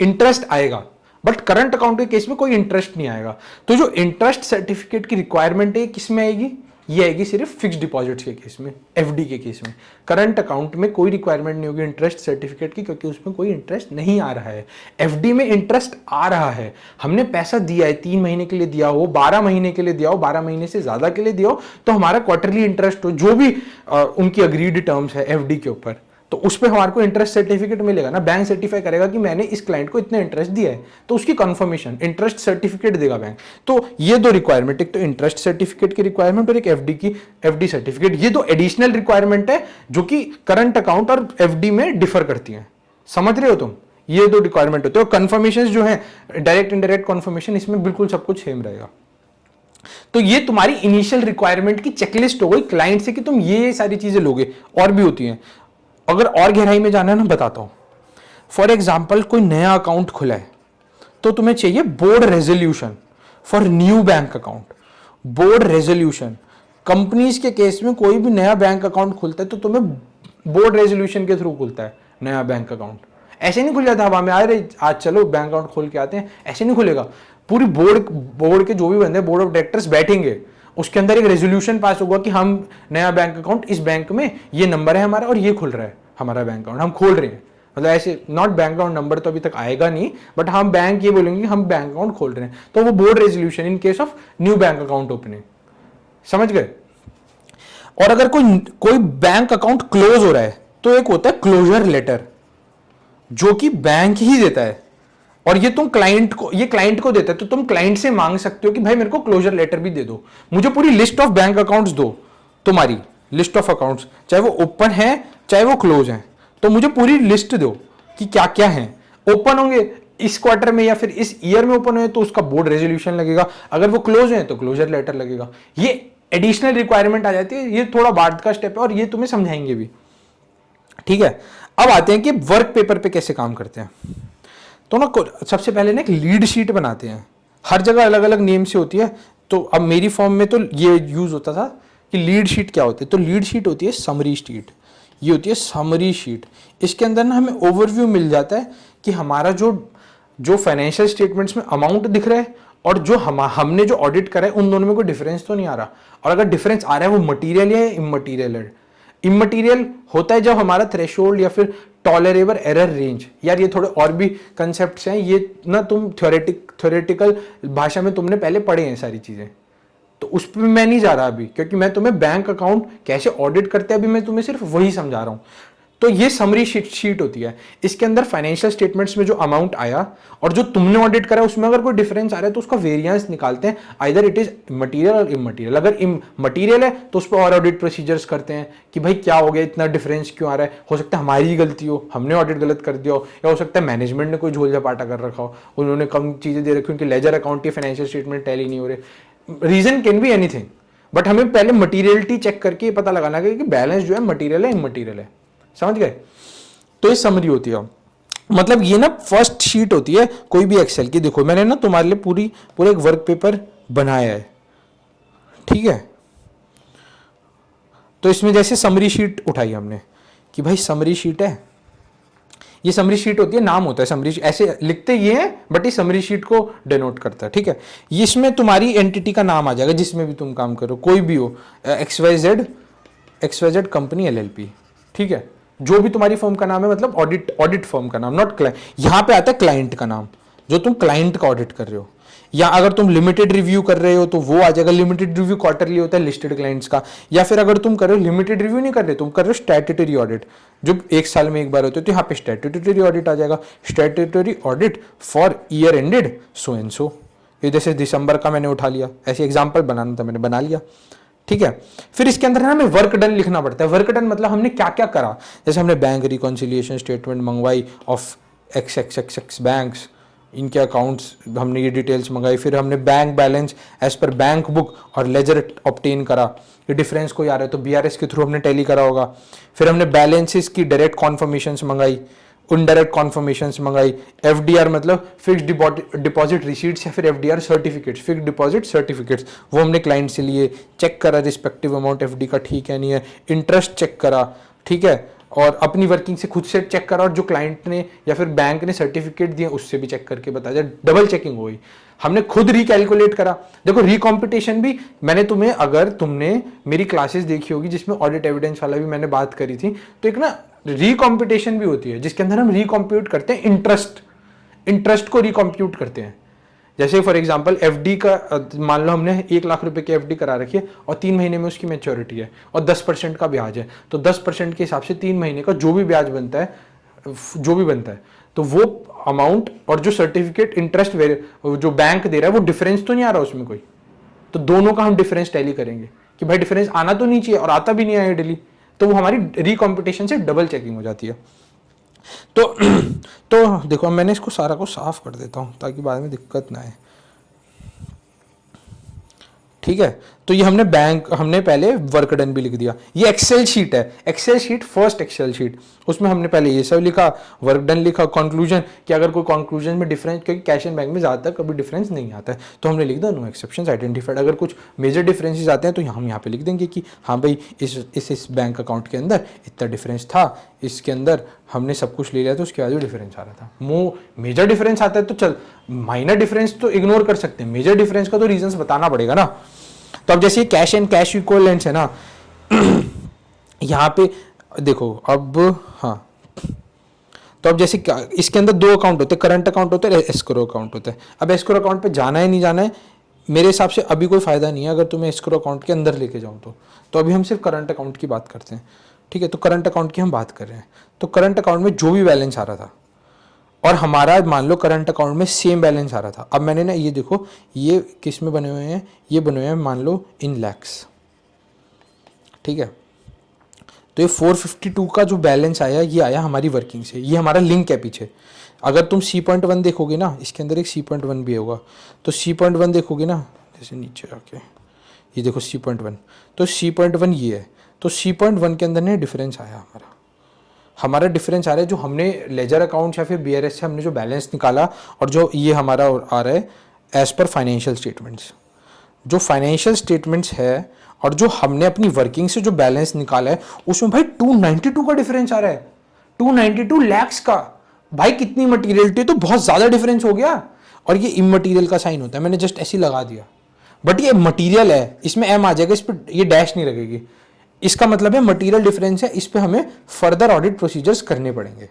इंटरेस्ट आएगा, बट करंट अकाउंट के केस में कोई इंटरेस्ट नहीं आएगा। तो जो इंटरेस्ट सर्टिफिकेट की रिक्वायरमेंट है किस में आएगी, ये आएगी सिर्फ फिक्स डिपॉजिट्स के केस में, एफडी के केस में। करंट अकाउंट में कोई रिक्वायरमेंट नहीं होगी इंटरेस्ट सर्टिफिकेट की, क्योंकि उसमें कोई इंटरेस्ट नहीं आ रहा है। एफडी में इंटरेस्ट आ रहा है, हमने पैसा दिया है, 3 महीने के लिए दिया हो, 12 महीने के लिए दिया हो, 12 महीने से ज्यादा के लिए दिया हो, तो हमारा क्वार्टरली इंटरेस्ट हो, जो भी उनकी अग्रीड टर्म्स है एफडी के ऊपर, तो उस पर हमारे को इंटरेस्ट सर्टिफिकेट मिलेगा ना। बैंक सर्टिफाई करेगा कि मैंने इस क्लाइंट को इतना इंटरेस्ट दिया है, तो उसकी कंफर्मेशन इंटरेस्ट सर्टिफिकेट देगा बैंक। तो ये दो रिक्वायरमेंट, एक तो इंटरेस्ट सर्टिफिकेट की रिक्वायरमेंट और एक एफडी की एफडी सर्टिफिकेट, ये दो एडिशनल रिक्वायरमेंट है जो कि करंट अकाउंट और एफडी में डिफर करती हैं। समझ रहे हो तुम? ये दो रिक्वायरमेंट होते हैं। कंफर्मेशन जो है डायरेक्ट इनडायरेक्ट कंफर्मेशन, इसमें बिल्कुल सब कुछ सेम रहेगा। तो ये तुम्हारी इनिशियल रिक्वायरमेंट की चेकलिस्ट हो गई क्लाइंट से कि तुम ये सारी चीजें लोगे। और भी होती हैं, अगर और गहराई में जाना है ना, बताता हूं। फॉर एग्जाम्पल कोई नया अकाउंट खुला है तो तुम्हें चाहिए board resolution for new bank account. Board resolution companies के केस में कोई भी नया बैंक अकाउंट खुलता है तो तुम्हें बोर्ड रेजोल्यूशन के थ्रू खुलता है नया बैंक अकाउंट। ऐसे नहीं खुल जाता हवा में, आज चलो बैंक अकाउंट खोल के आते हैं, ऐसे नहीं खुलेगा। पूरी बोर्ड के जो भी बंदे बोर्ड ऑफ डायरेक्टर्स बैठेंगे, उसके अंदर एक रेजोल्यूशन पास होगा कि हम नया बैंक अकाउंट इस बैंक में, ये नंबर है हमारा और ये खुल रहा है हमारा बैंक अकाउंट, हम खोल रहे हैं। मतलब ऐसे नॉट बैंक अकाउंट नंबर तो अभी तक आएगा नहीं, बट हम बैंक ये बोलेंगे कि हम बैंक अकाउंट खोल रहे हैं, तो वो board resolution in case of new bank account opening. समझ गए? और अगर कोई बैंक अकाउंट क्लोज हो रहा है तो एक होता है क्लोजर लेटर, जो कि बैंक ही देता है, और ये तुम क्लाइंट को देता है। तो तुम क्लाइंट से मांग सकते हो कि भाई मेरे को क्लोजर लेटर भी दे दो, मुझे पूरी लिस्ट ऑफ बैंक अकाउंट्स दो, तुम्हारी लिस्ट ऑफ अकाउंट्स, चाहे वो ओपन है चाहे वो क्लोज है, तो मुझे पूरी लिस्ट दो कि क्या क्या है। ओपन होंगे इस क्वार्टर में या फिर इस ईयर में ओपन हुए तो उसका बोर्ड रेजोल्यूशन लगेगा, अगर वो क्लोज है तो क्लोजर लेटर लगेगा। ये एडिशनल रिक्वायरमेंट आ जाती है, ये थोड़ा बाद का स्टेप है और ये तुम्हें समझाएंगे भी। ठीक है, अब आते हैं कि वर्क पेपर पे कैसे काम करते हैं। तो ना सबसे पहले ना एक लीड शीट बनाते हैं, हर जगह अलग अलग नेम से होती है। तो अब मेरी फॉर्म में तो ये यूज होता था कि लीड शीट क्या होती है, तो लीड शीट होती है समरी शीट। ये होती है समरी शीट। इसके अंदर ना हमें ओवरव्यू मिल जाता है कि हमारा जो फाइनेंशियल स्टेटमेंट्स में अमाउंट दिख रहा है और जो हमने जो ऑडिट करा है उन दोनों में कोई डिफरेंस तो नहीं आ रहा, और अगर डिफरेंस आ रहा है वो मटीरियल है या इममटीरियल है। इममटीरियल होता है जब हमारा थ्रेशोल्ड या फिर टॉलरेबल एरर रेंज, यार ये थोड़े और भी कंसेप्ट्स हैं, ये ना तुम थ्योरेटिकल भाषा में तुमने पहले पढ़े हैं सारी चीजें, तो उस पर मैं नहीं जा रहा अभी, क्योंकि मैं तुम्हें बैंक अकाउंट कैसे ऑडिट करते हैं अभी मैं तुम्हें सिर्फ वही समझा रहा हूं। तो ये समरी शीट होती है, इसके अंदर फाइनेंशियल स्टेटमेंट्स में जो अमाउंट आया और जो तुमने ऑडिट करा उसमें अगर कोई डिफरेंस आ रहा है तो उसका वेरिएंस निकालते हैं, आइदर इट इज मटीरियल और इममटीरियल। अगर मटीरियल है तो उस पर और ऑडिट प्रोसीजर्स करते हैं कि भाई क्या हो गया, इतना डिफरेंस क्यों आ रहा है। हो सकता है हमारी ही गलती हो, हमने ऑडिट गलत कर दिया हो, या हो सकता है मैनेजमेंट ने कोई झोल झपाटा कर रखा हो, उन्होंने कम चीजें दे रखी, उनके लेजर अकाउंट या फाइनेंशियल स्टेटमेंट टैली नहीं हो रहे। Reason can be anything, but हमें पहले मटीरियलिटी चेक करके पता लगाना कि बैलेंस जो है मटीरियल है इममटीरियल है। समझ गए? तो ये समरी होती है। मतलब ये ना फर्स्ट शीट होती है कोई भी एक्सेल की। देखो मैंने ना तुम्हारे लिए पूरा एक वर्क पेपर बनाया है, ठीक है। तो इसमें जैसे समरी शीट उठाई हमने कि भाई समरी शीट है, ये समरी शीट होती है, नाम होता है समरी, ऐसे लिखते ये है बट ये समरी शीट को डिनोट करता है, ठीक है। इसमें तुम्हारी एंटिटी का नाम आ जाएगा जिसमें भी तुम काम करो, कोई भी हो, XYZ कंपनी LLP, ठीक है। जो भी तुम्हारी फर्म का नाम है, मतलब ऑडिट फर्म का नाम, नॉट क्लाइंट। यहां पे आता है क्लाइंट का नाम, जो तुम क्लाइंट का ऑडिट कर रहे हो। या अगर तुम लिमिटेड रिव्यू कर रहे हो तो वो आ जाएगा, लिमिटेड रिव्यू क्वार्टरली होता है लिस्टेड क्लाइंट्स का। या फिर अगर तुम कर रहे हो लिमिटेड रिव्यू नहीं कर रहे, तुम कर रहे हो स्टैट्यूटरी ऑडिट, जो 1 साल में एक बार होते हो, तो यहाँ पे स्टैट्यूटरी ऑडिट आ जाएगा, statutory audit for year ended so and so. ये जैसे दिसंबर का मैंने उठा लिया, ऐसे एग्जाम्पल बनाना था, मैंने बना लिया, ठीक है। फिर इसके अंदर हमें वर्क डन लिखना पड़ता है। वर्क डन मतलब हमने क्या क्या करा, जैसे हमने बैंक रिकॉन्सिलिएशन स्टेटमेंट मंगवाई ऑफ XXXX बैंक्स, इनके अकाउंट्स हमने ये डिटेल्स मंगाई। फिर हमने bank balance as per bank book और लेजर ऑब्टेन करा, ये डिफरेंस कोई आ रहा है तो BRS के थ्रू हमने टैली करा होगा। फिर हमने बैलेंसेस की डायरेक्ट कॉन्फर्मेशंस मंगाई, इनडायरेक्ट कॉन्फर्मेशंस मंगाई। FDR मतलब फिक्स्ड डिपॉजिट रिसीट्स या फिर FDR certificates, fixed deposit certificates, वो हमने क्लाइंट से लिए, चेक करा रिस्पेक्टिव अमाउंट FD का ठीक है नहीं है। इंटरेस्ट चेक करा, ठीक है, और अपनी वर्किंग से खुद से चेक करा, और जो क्लाइंट ने या फिर बैंक ने सर्टिफिकेट दिए उससे भी चेक करके बताया, डबल चेकिंग हुई। हमने खुद रिकैलकुलेट करा। देखो रिकॉम्पिटिशन भी मैंने तुम्हें, अगर तुमने मेरी क्लासेस देखी होगी जिसमें ऑडिट एविडेंस वाला भी मैंने बात करी थी, तो एक ना रिकॉम्पिटिशन भी होती है जिसके अंदर हम रिकॉम्प्यूट करते हैं इंटरेस्ट को रिकॉम्प्यूट करते हैं। जैसे फॉर एग्जांपल एफडी का, मान लो हमने 1 लाख रुपए की एफडी करा रखी है और 3 महीने में उसकी मैच्योरिटी है और 10% का ब्याज है, तो 10% के हिसाब से 3 महीने का जो भी ब्याज बनता है, जो भी बनता है, तो वो अमाउंट और जो सर्टिफिकेट इंटरेस्ट जो बैंक दे रहा है वो डिफरेंस तो नहीं आ रहा उसमें कोई, तो दोनों का हम डिफरेंस टैली करेंगे कि भाई डिफरेंस आना तो नहीं चाहिए और आता भी नहीं आया डेली, तो वो हमारी रिकॉम्पिटिशन से डबल चेकिंग हो जाती है। तो देखो मैंने इसको सारा को साफ कर देता हूँ ताकि बाद में दिक्कत ना आए, ठीक है। तो ये हमने पहले वर्क डन भी लिख दिया। ये एक्सेल शीट है, Excel sheet, first Excel sheet, उसमें हमने पहले ये सब लिखा, वर्क डन लिखा, कंक्लूजन कि अगर कोई कंक्लूजन में डिफरेंस, क्योंकि कैश एंड बैंक में ज़्यादातर कभी डिफरेंस नहीं आता है, तो हमने लिख दिया नो एक्सेप्शंस आइडेंटिफाइड। अगर कुछ मेजर डिफरेंसेस आते हैं तो हम यहाँ पे लिख देंगे कि हाँ भाई इस बैंक अकाउंट के अंदर इतना डिफरेंस था, इसके अंदर हमने सब कुछ ले लिया तो उसके बाद भी डिफरेंस आ रहा था। मेजर डिफरेंस आता है तो चल, माइनर डिफरेंस तो इग्नोर कर सकते हैं, मेजर डिफरेंस का तो रीजंस बताना पड़ेगा ना। तो अब जैसे कैश एंड कैश इक्विवेलेंट्स है ना, यहाँ पे देखो अब, हाँ, तो अब जैसे इसके अंदर 2 अकाउंट होते हैं, करंट अकाउंट होता है, एस्क्रो अकाउंट होता है। अब एस्क्रो अकाउंट पे जाना है नहीं जाना है, मेरे हिसाब से अभी कोई फायदा नहीं है अगर तुम्हें एस्क्रो अकाउंट के अंदर लेके जाऊँ तो अभी हम सिर्फ करंट अकाउंट की बात करते हैं, ठीक है। तो करंट अकाउंट की हम बात कर रहे हैं, तो करंट अकाउंट में जो भी बैलेंस आ रहा था और हमारा मान लो करंट अकाउंट में सेम बैलेंस आ रहा था। अब मैंने ना ये देखो, ये किस में बने हुए हैं, ये बने हुए हैं मान लो इन लैक्स, ठीक है। तो ये 452 का जो बैलेंस आया ये आया हमारी वर्किंग से, ये हमारा लिंक है पीछे। अगर तुम C.1 देखोगे ना, इसके अंदर एक C.1 भी होगा, तो C.1 देखोगे ना, जैसे नीचे आके ये देखो C.1, तो C.1 ये है, तो C.1 के अंदर ने डिफरेंस आया हमारा डिफरेंस आ रहा है जो हमने लेजर अकाउंट या फिर BRS से हमने जो बैलेंस निकाला, और जो ये हमारा आ रहा है एज पर फाइनेंशियल स्टेटमेंट्स, जो फाइनेंशियल स्टेटमेंट्स है और जो हमने अपनी वर्किंग से जो बैलेंस निकाला है उसमें भाई 292 का डिफरेंस आ रहा है, 292 लैक्स का। भाई कितनी मटीरियलिटी, तो बहुत ज़्यादा डिफरेंस हो गया। और ये इमटीरियल का साइन होता है, मैंने जस्ट ऐसे लगा दिया, बट ये मटीरियल है, इसमें M आ जाएगा, इस पर ये डैश नहीं लगेगी, इसका मतलब है मटीरियल डिफरेंस है, इस पे हमें फर्दर ऑडिट प्रोसीजर्स करने पड़ेंगे।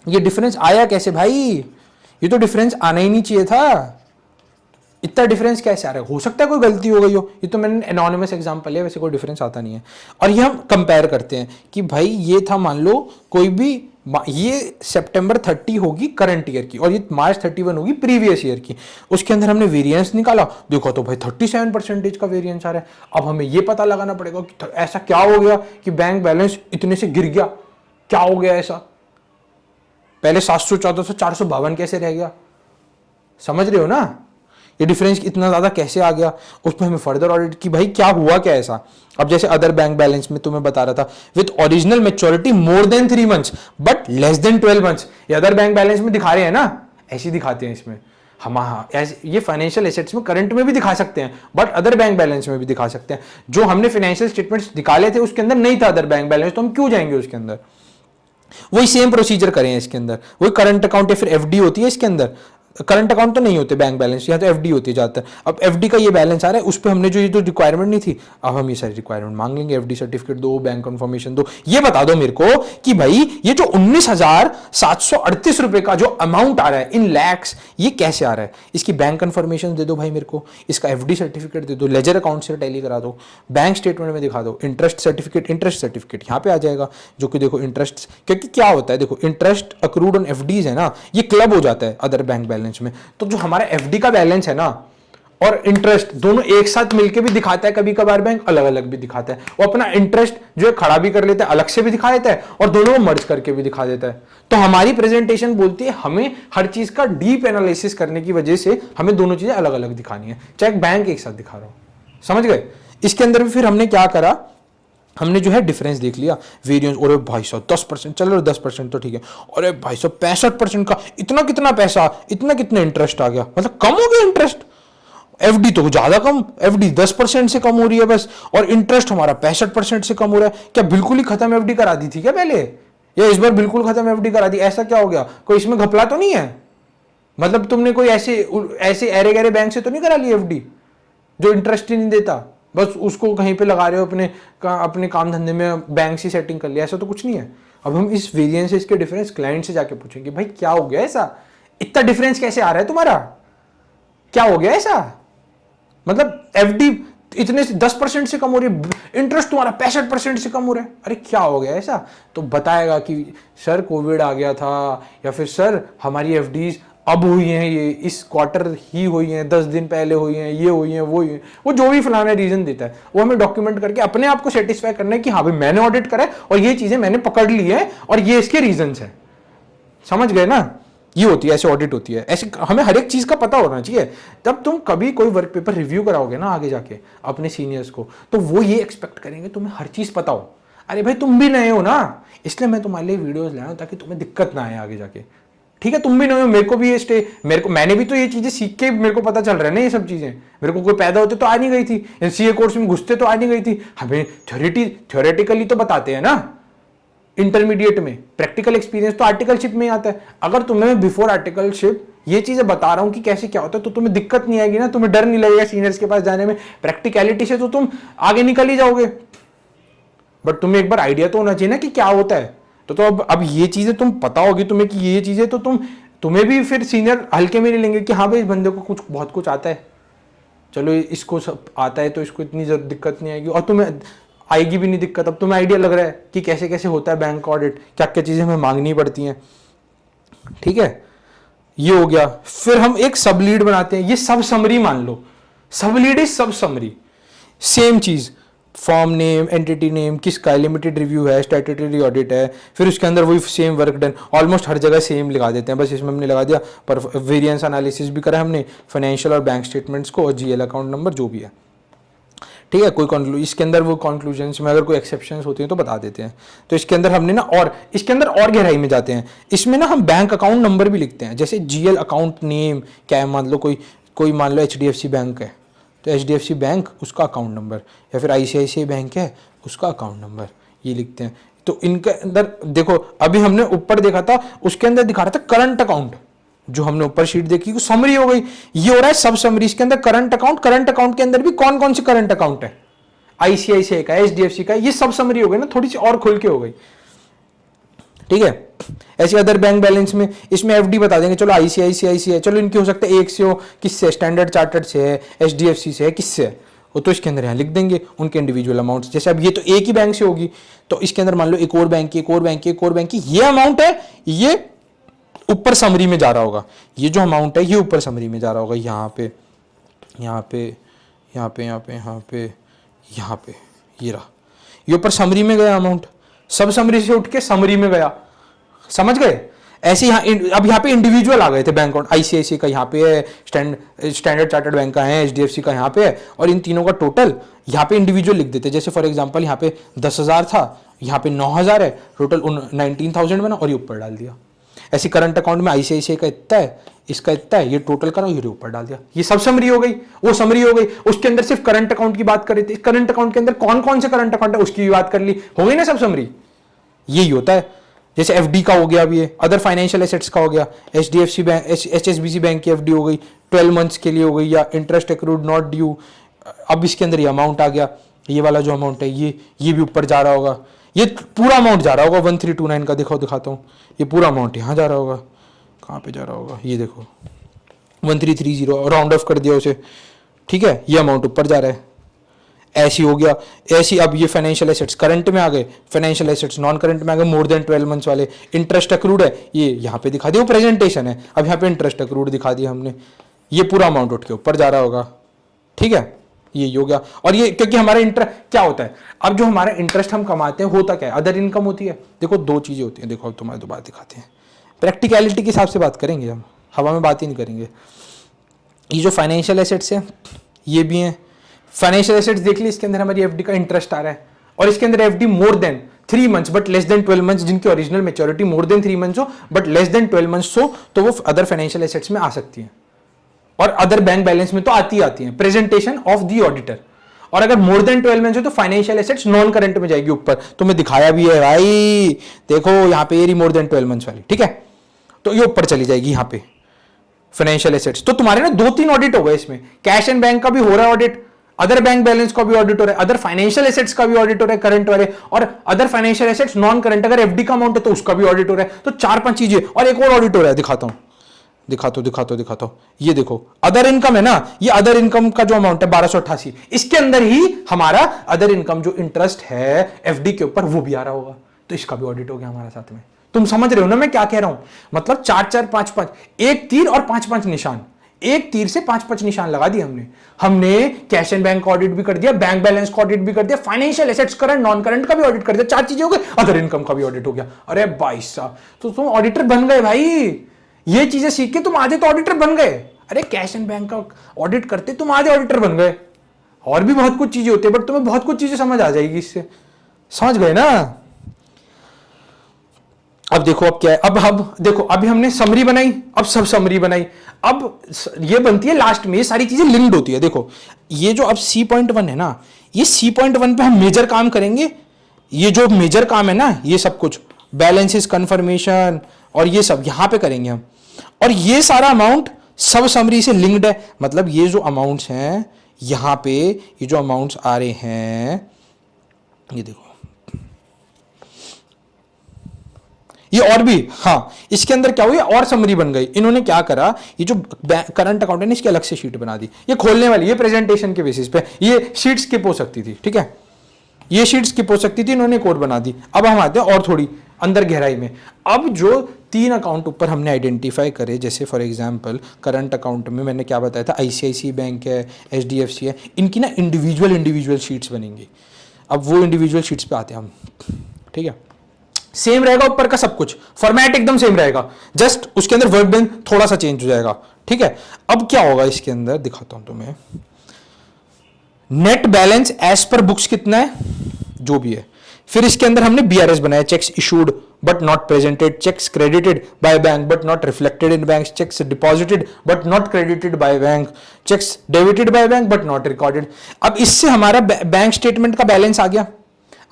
ये डिफरेंस आया कैसे भाई, ये तो डिफरेंस आना ही नहीं चाहिए था, इतना डिफरेंस कैसे आ रहा है, हो सकता है कोई गलती हो गई हो, ये तो मैंने एनोनिमस एग्जांपल है, वैसे कोई डिफरेंस आता नहीं है। और ये हम कंपेयर करते हैं कि भाई ये था मान लो कोई भी, ये सितंबर 30 होगी करंट ईयर की और ये मार्च 31 होगी प्रीवियस ईयर की, उसके अंदर हमने वेरिएंस निकाला, देखो तो भाई 37% का वेरिएंस आ रहा है। अब हमें ये पता लगाना पड़ेगा कि ऐसा क्या हो गया कि बैंक बैलेंस इतने से गिर गया, क्या हो गया ऐसा, पहले 714 से 452 कैसे रह गया, समझ रहे हो ना, ये डिफरेंस इतना ज्यादा कैसे आ गया, उसमें हमें फर्दर ऑडिट की भाई क्या हुआ क्या ऐसा। अब जैसे अदर बैंक बैलेंस में तुम्हें बता रहा था with original maturity more than 3 months but less than 12 months, ये अदर बैंक बैलेंस में दिखा रहे हैं ना, ऐसे दिखाते हैं इसमें हम, हाँ ये फाइनेंशियल एसेट्स में करंट में भी दिखा सकते हैं बट अदर बैंक बैलेंस में भी दिखा सकते हैं। जो हमने फाइनेंशियल स्टेटमेंट्स निकाले थे उसके अंदर नहीं था अदर बैंक बैलेंस, तो हम क्यों जाएंगे उसके अंदर, वही सेम प्रोसीजर करें इसके अंदर, वही करंट अकाउंट या फिर एफडी होती है इसके अंदर, करंट अकाउंट तो नहीं होते बैंक बैलेंस, यहाँ तो एफडी होती है ज़्यादातर। अब एफडी का ये बैलेंस आ रहा है, उस पर हमने जो ये तो रिक्वायरमेंट नहीं थी, अब हम ये सारी रिक्वायरमेंट मांग लेंगे, एफडी सर्टिफिकेट दो, बैंक कंफर्मेशन दो, ये बता दो मेरे को कि भाई ये जो 19,738 रुपए का जो अमाउंट आ रहा है इन लैक्स, ये कैसे आ रहा है, इसकी बैंक कंफर्मेशन दे दो भाई मेरे को, इसका एफडी सर्टिफिकेट दे दो, लेजर अकाउंट से टैली करा दो, बैंक स्टेटमेंट में दिखा दो, इंटरेस्ट सर्टिफिकेट यहाँ पे आ जाएगा, जो कि देखो इंटरेस्ट, क्योंकि क्या होता है देखो इंटरेस्ट अक्रूड ऑन एफडीज है ना, ये क्लब हो जाता है अदर बैंक बैलेंस में, तो जो हमारा एफडी का बैलेंस है ना और इंटरेस्ट दोनों एक साथ मिलके भी दिखाता है, कभी कभार बैंक अलग अलग भी दिखाता है, वो अपना इंटरेस्ट जो है खड़ा भी कर लेता है, अलग से भी दिखा देता है और दोनों को मर्ज करके भी दिखा देता है। तो हमारी प्रेजेंटेशन बोलती है हमें हर चीज का डीप एनालिसिस करने की वजह से हमें दोनों चीजें अलग अलग दिखानी है, चाहे बैंक एक साथ दिखा रहा हो, समझ गए। इसके अंदर भी फिर हमने क्या करा, हमने जो है डिफरेंस देख लिया, वेरिएंस, और भाई साहब 10%, चलो 10% तो ठीक है, अरे भाई साहब 65% का इतना कितना पैसा, इतना कितना इंटरेस्ट आ गया, मतलब कम हो गया इंटरेस्ट, एफडी तो ज्यादा कम, एफडी 10% से कम हो रही है बस, और इंटरेस्ट हमारा 65% से कम हो रहा है। क्या बिल्कुल ही खत्म एफडी करा दी थी क्या पहले, या इस बार बिल्कुल खत्म एफडी करा दी? ऐसा क्या हो गया? कोई इसमें घपला तो नहीं है? मतलब तुमने कोई ऐसे ऐसे एरे गहरे बैंक से तो नहीं करा ली एफडी जो इंटरेस्ट ही नहीं देता, बस उसको कहीं पे लगा रहे हो अपने काम धंधे में, बैंक से सेटिंग कर लिया? ऐसा तो कुछ नहीं है। अब हम इस वेरिएंस इसके डिफरेंस क्लाइंट से जाके पूछेंगे, भाई क्या हो गया ऐसा, इतना डिफरेंस कैसे आ रहा है तुम्हारा, क्या हो गया ऐसा? मतलब एफडी इतने से 10% से कम हो रही है, इंटरेस्ट तुम्हारा 65% से कम हो रहा है, अरे क्या हो गया ऐसा? तो बताएगा कि सर कोविड आ गया था, या फिर सर हमारी एफडीज अब हुई हैं, ये इस क्वार्टर ही हुई हैं, 10 दिन पहले हुई हैं, ये हुई हैं, वो हुई हैं, वो जो भी फलाना रीजन देता है वो हमें डॉक्यूमेंट करके अपने आप को सेटिस्फाई करना है कि हाँ भाई मैंने ऑडिट करा है और ये चीजें मैंने पकड़ ली है और ये इसके रीजन है। समझ गए ना? ये होती है, ऐसे ऑडिट होती है। ऐसे हमें हर एक चीज का पता होना चाहिए। तब तुम कभी कोई वर्क पेपर रिव्यू कराओगे ना आगे जाके अपने सीनियर्स को, तो वो ये एक्सपेक्ट करेंगे तुम्हें हर चीज पता हो। अरे भाई तुम भी नए हो ना, इसलिए मैं तुम्हारे लिए वीडियोस लाया हूं ताकि तुम्हें दिक्कत ना आए आगे जाके। ठीक है, तुम भी नए हो, मेरे को भी मैंने भी तो ये चीजें सीख के मेरे को पता चल रहा है ना, ये सब चीजें मेरे को कोई पैदा होते तो आ नहीं गई थी, सीए कोर्स में घुसते तो आ नहीं गई थी। हमें थ्योरेटिकली तो बताते हैं ना इंटरमीडिएट में, प्रैक्टिकल एक्सपीरियंस तो आर्टिकलशिप में आता है। अगर तुम्हें बिफोर आर्टिकलशिप ये चीजें बता रहा हूं कि कैसे क्या होता है, तो तुम्हें दिक्कत नहीं आएगी ना, तुम्हें डर नहीं लगेगा सीनियर्स के पास जाने में। प्रैक्टिकलिटी से तो तुम आगे निकल ही जाओगे, बट तुम्हें एक बार आइडिया तो होना चाहिए ना कि क्या होता है। तो अब ये चीजें तुम पता होगी तुम्हें कि ये चीजें, तो तुम्हें भी फिर सीनियर हल्के में नहीं लेंगे कि हाँ भाई इस बंदे को बहुत कुछ आता है, चलो इसको सब आता है तो इसको इतनी दिक्कत नहीं आएगी, और तुम्हें आएगी भी नहीं दिक्कत। अब तुम्हें आइडिया लग रहा है कि कैसे कैसे होता है बैंक ऑडिट, क्या क्या चीजें हमें मांगनी पड़ती हैं। ठीक है, ये हो गया। फिर हम एक सब लीड बनाते हैं, ये सब समरी मान लो, सब लीड इज सब समरी, सेम चीज, फॉर्म नेम, एंटिटी नेम, किसका है, लिमिटेड रिव्यू है, स्टैट्यूटरी ऑडिट है, फिर उसके अंदर वही सेम वर्क डन, ऑलमोस्ट हर जगह सेम लगा देते हैं, बस इसमें हमने लगा दिया पर वेरिएंस एनालिसिस भी करा हमने, फाइनेंशियल और बैंक स्टेटमेंट्स को, और जीएल अकाउंट नंबर जो भी है। ठीक है, कोई इसके अंदर वो कंक्लूजन्स में अगर कोई एक्सेप्शंस होती हैं तो बता देते हैं। तो इसके अंदर हमने ना, और इसके अंदर और गहराई में जाते हैं, इसमें ना हम बैंक अकाउंट नंबर भी लिखते हैं। जैसे जीएल अकाउंट नेम क्या है, मान लो कोई मान लो एचडीएफसी बैंक है, तो एचडीएफसी बैंक उसका अकाउंट नंबर, या फिर आईसीआईसीआई बैंक है उसका अकाउंट नंबर, ये लिखते हैं। तो इनके अंदर देखो, अभी हमने ऊपर देखा था उसके अंदर दिखा रहा था करंट अकाउंट, जो हमने ऊपर शीट देखी वो समरी हो गई, ये हो रहा है सब समरी। इसके अंदर करंट अकाउंट के अंदर भी कौन कौन से करंट अकाउंट है, आईसीआईसीआई का, एचडीएफसी का, ये सब समरी हो गई ना, थोड़ी सी और खुल के हो गई। ठीक है, ऐसे अदर बैंक बैलेंस में इसमें एफडी बता देंगे, चलो आईसीआईसीआई से है, चलो इनकी हो सकता है एक से हो, किससे, स्टैंडर्ड चार्टर्ड से है, एचडीएफसी से है, किससे है, वो तो इसके अंदर यहाँ लिख देंगे उनके इंडिविजुअल अमाउंट्स। जैसे अब ये तो एक ही बैंक से होगी, तो इसके अंदर मान लो एक और बैंक की ये अमाउंट है, ये ऊपर समरी में जा रहा होगा, ये जो अमाउंट है ये ऊपर समरी में जा रहा होगा, यहाँ पे ये रहा, ये ऊपर समरी में गया अमाउंट, सब समरी से उठ के समरी में गया। समझ गए? ऐसे यहाँ अब यहाँ पे इंडिविजुअल आ गए थे बैंक अकाउंट, आईसीआईसी का यहाँ पे है, स्टैंडर्ड चार्टर्ड बैंक का है, एचडीएफसी का यहाँ पे है, और इन तीनों का टोटल यहाँ पे इंडिविजुअल लिख देते। जैसे फॉर एग्जांपल यहाँ पे 10,000 था, यहाँ पे 9,000 है, टोटल 19,000 बना और ये ऊपर डाल दिया। ऐसे करंट अकाउंट में आईसीआईसीआई का इतना है, इसका इतना है, ये टोटल करो, ये ऊपर डाल दिया, ये सब समरी हो गई। वो समरी हो गई, उसके अंदर सिर्फ करंट अकाउंट की बात कर रहे थे, करंट अकाउंट के अंदर कौन कौन से करंट अकाउंट है उसकी भी बात कर ली, हो गई ना सब समरी। यही होता है। जैसे एफडी का हो गया, अभी ये अदर फाइनेंशियल एसेट्स का हो गया, एचडीएफसी बैंक, एचएसबीसी बैंक की एफडी हो गई, 12 मंथ्स के लिए हो गई, या इंटरेस्ट एक्रूड नॉट ड्यू। अब इसके अंदर ये अमाउंट आ गया, ये वाला जो अमाउंट है ये भी ऊपर जा रहा होगा, ये पूरा अमाउंट जा रहा होगा 1329 का, दिखाता हूँ, ये पूरा अमाउंट यहाँ जा रहा होगा, कहाँ पे जा रहा होगा, ये देखो 1330, राउंड ऑफ कर दिया उसे। ठीक है, ये अमाउंट ऊपर जा रहा है, ऐसी हो गया। ऐसी अब ये फाइनेंशियल एसेट्स करंट में आ गए, फाइनेंशियल एसेट्स नॉन करंट में आ गए, मोर देन 12 मंथ्स वाले। इंटरेस्ट अक्रूड है, ये यहाँ पे दिखा दिया, वो प्रेजेंटेशन है, अब यहाँ पे इंटरेस्ट अक्रूड दिखा दिया हमने, ये पूरा अमाउंट उठ के ऊपर जा रहा होगा। ठीक है, ये हो गया। और ये क्योंकि हमारा इंटरेस्ट क्या होता है, अब जो हमारा इंटरेस्ट हम कमाते हैं होता क्या है, अदर इनकम होती है। देखो दो चीजें होती हैं, देखो अब तुम्हारे दो बात दिखाते हैं, प्रैक्टिकलिटी के हिसाब से बात करेंगे हम, हवा में बात ही नहीं करेंगे। ये जो फाइनेंशियल एसेट्स है ये भी हैं, फाइनेंशियल एसेट्स देख ली, इसके अंदर हमारी एफडी का इंटरेस्ट आ रहा है, और इसके अंदर FD more than 3 months but less than 12 months, जिनकी original maturity more than 3 months हो बट लेस देन 12 मंथ्स हो, तो वो अदर फाइनेंशियल एसेट्स में आ सकती है। और अदर बैंक बैलेंस में तो आती है प्रेजेंटेशन ऑफ द ऑडिटर। और अगर मोर देन 12 मंथ्स है तो फाइनेंशियल एसेट्स नॉन करंट में जाएगी ऊपर, तुम्हें दिखाया भी है भाई, देखो यहां पे ये मोर देन 12 मंथ्स वाली, ठीक है, तो ये ऊपर चली जाएगी यहां पे फाइनेंशियल एसेट्स। तो तुम्हारे ना 2-3 ऑडिट हो गए इसमें, कैश एंड बैंक का भी हो रहा है ऑडिट, अदर बैंक बैलेंस का भी ऑडिट हो रहा है, अदर फाइनेंशियल एसेट्स का भी ऑडिट हो रहा है करंट वाले, और other financial assets non current, अगर एफडी का अमाउंट है तो उसका भी ऑडिट हो रहा है। तो 4-5 चीजें, और एक और ऑडिट हो रहा है, दिखाता हूं, ये देखो अदर इनकम है ना, ये अदर इनकम का जो अमाउंट है 1288, इसके अंदर ही हमारा अदर इनकम जो इंटरेस्ट है एफडी के ऊपर वो भी आ रहा होगा, तो इसका भी ऑडिट हो गया हमारा साथ में। तुम समझ रहे हो ना मैं क्या कह रहा हूं, मतलब 4-4, 5-5, एक तीर और 5-5 निशान, एक तीर से 5-5 निशान लगा दिए हमने कैश एंड बैंक का ऑडिट भी कर दिया, बैंक बैलेंस का ऑडिट भी कर दिया, financial assets current non current का भी ऑडिट कर दिया, 4 चीजें हो गई, अदर इनकम का भी ऑडिट हो गया। अरे भाई साहब, तो तुम ऑडिटर बन गए भाई, ये चीजें सीख के तुम आधे तो ऑडिटर बन गए। अरे कैश एंड बैंक का ऑडिट करते तुम आधे ऑडिटर बन गए। और भी बहुत कुछ चीजें होती है, बट तुम्हें बहुत कुछ चीजें समझ आ जाएगी इससे, समझ गए ना। अब देखो अब क्या है, अब देखो अभी हमने समरी बनाई, अब सब समरी बनाई, अब ये बनती है लास्ट में, ये सारी चीजें लिंक्ड होती है। देखो ये जो अब C.1 है ना, ये C.1 पे हम मेजर काम करेंगे, ये जो मेजर काम है ना, ये सब कुछ बैलेंसेस कंफर्मेशन और ये सब यहां पे करेंगे हम, और ये सारा अमाउंट सब समरी से लिंक्ड है। मतलब ये जो अमाउंट्स हैं यहां पे, ये जो अमाउंट्स आ रहे हैं, ये देखो ये, और भी, हाँ इसके अंदर क्या हुआ, और समरी बन गई। इन्होंने क्या करा, ये जो करंट अकाउंट है इसकी अलग से शीट बना दी, ये खोलने वाली, ये प्रेजेंटेशन के बेसिस पे, ये शीट स्किप हो सकती थी, ठीक है, ये शीट स्किप हो सकती थी, इन्होंने कोड बना दी। अब हम आते हैं और थोड़ी अंदर गहराई में। अब जो 3 अकाउंट ऊपर हमने आइडेंटिफाई करे, जैसे फॉर एग्जांपल करंट अकाउंट में मैंने क्या बताया था, ICICI बैंक है, HDFC है, इनकी ना इंडिविजुअल शीट्स बनेंगी। अब वो इंडिविजुअल शीट्स पे आते हैं हम, ठीक है, सेम रहेगा ऊपर का सब कुछ, फॉर्मेट एकदम सेम रहेगा, जस्ट उसके अंदर वर्ड बैंक थोड़ा सा चेंज हो जाएगा, ठीक है। अब क्या होगा इसके अंदर, दिखाता हूं तुम्हें, net balance as per books कितना है, जो भी है, फिर इसके अंदर हमने BRS बनाया, cheques issued but not presented, cheques credited by bank but not reflected in bank, cheques deposited but not credited by bank, cheques debited by bank but not recorded. अब इससे हमारा बैंक स्टेटमेंट का balance आ गया।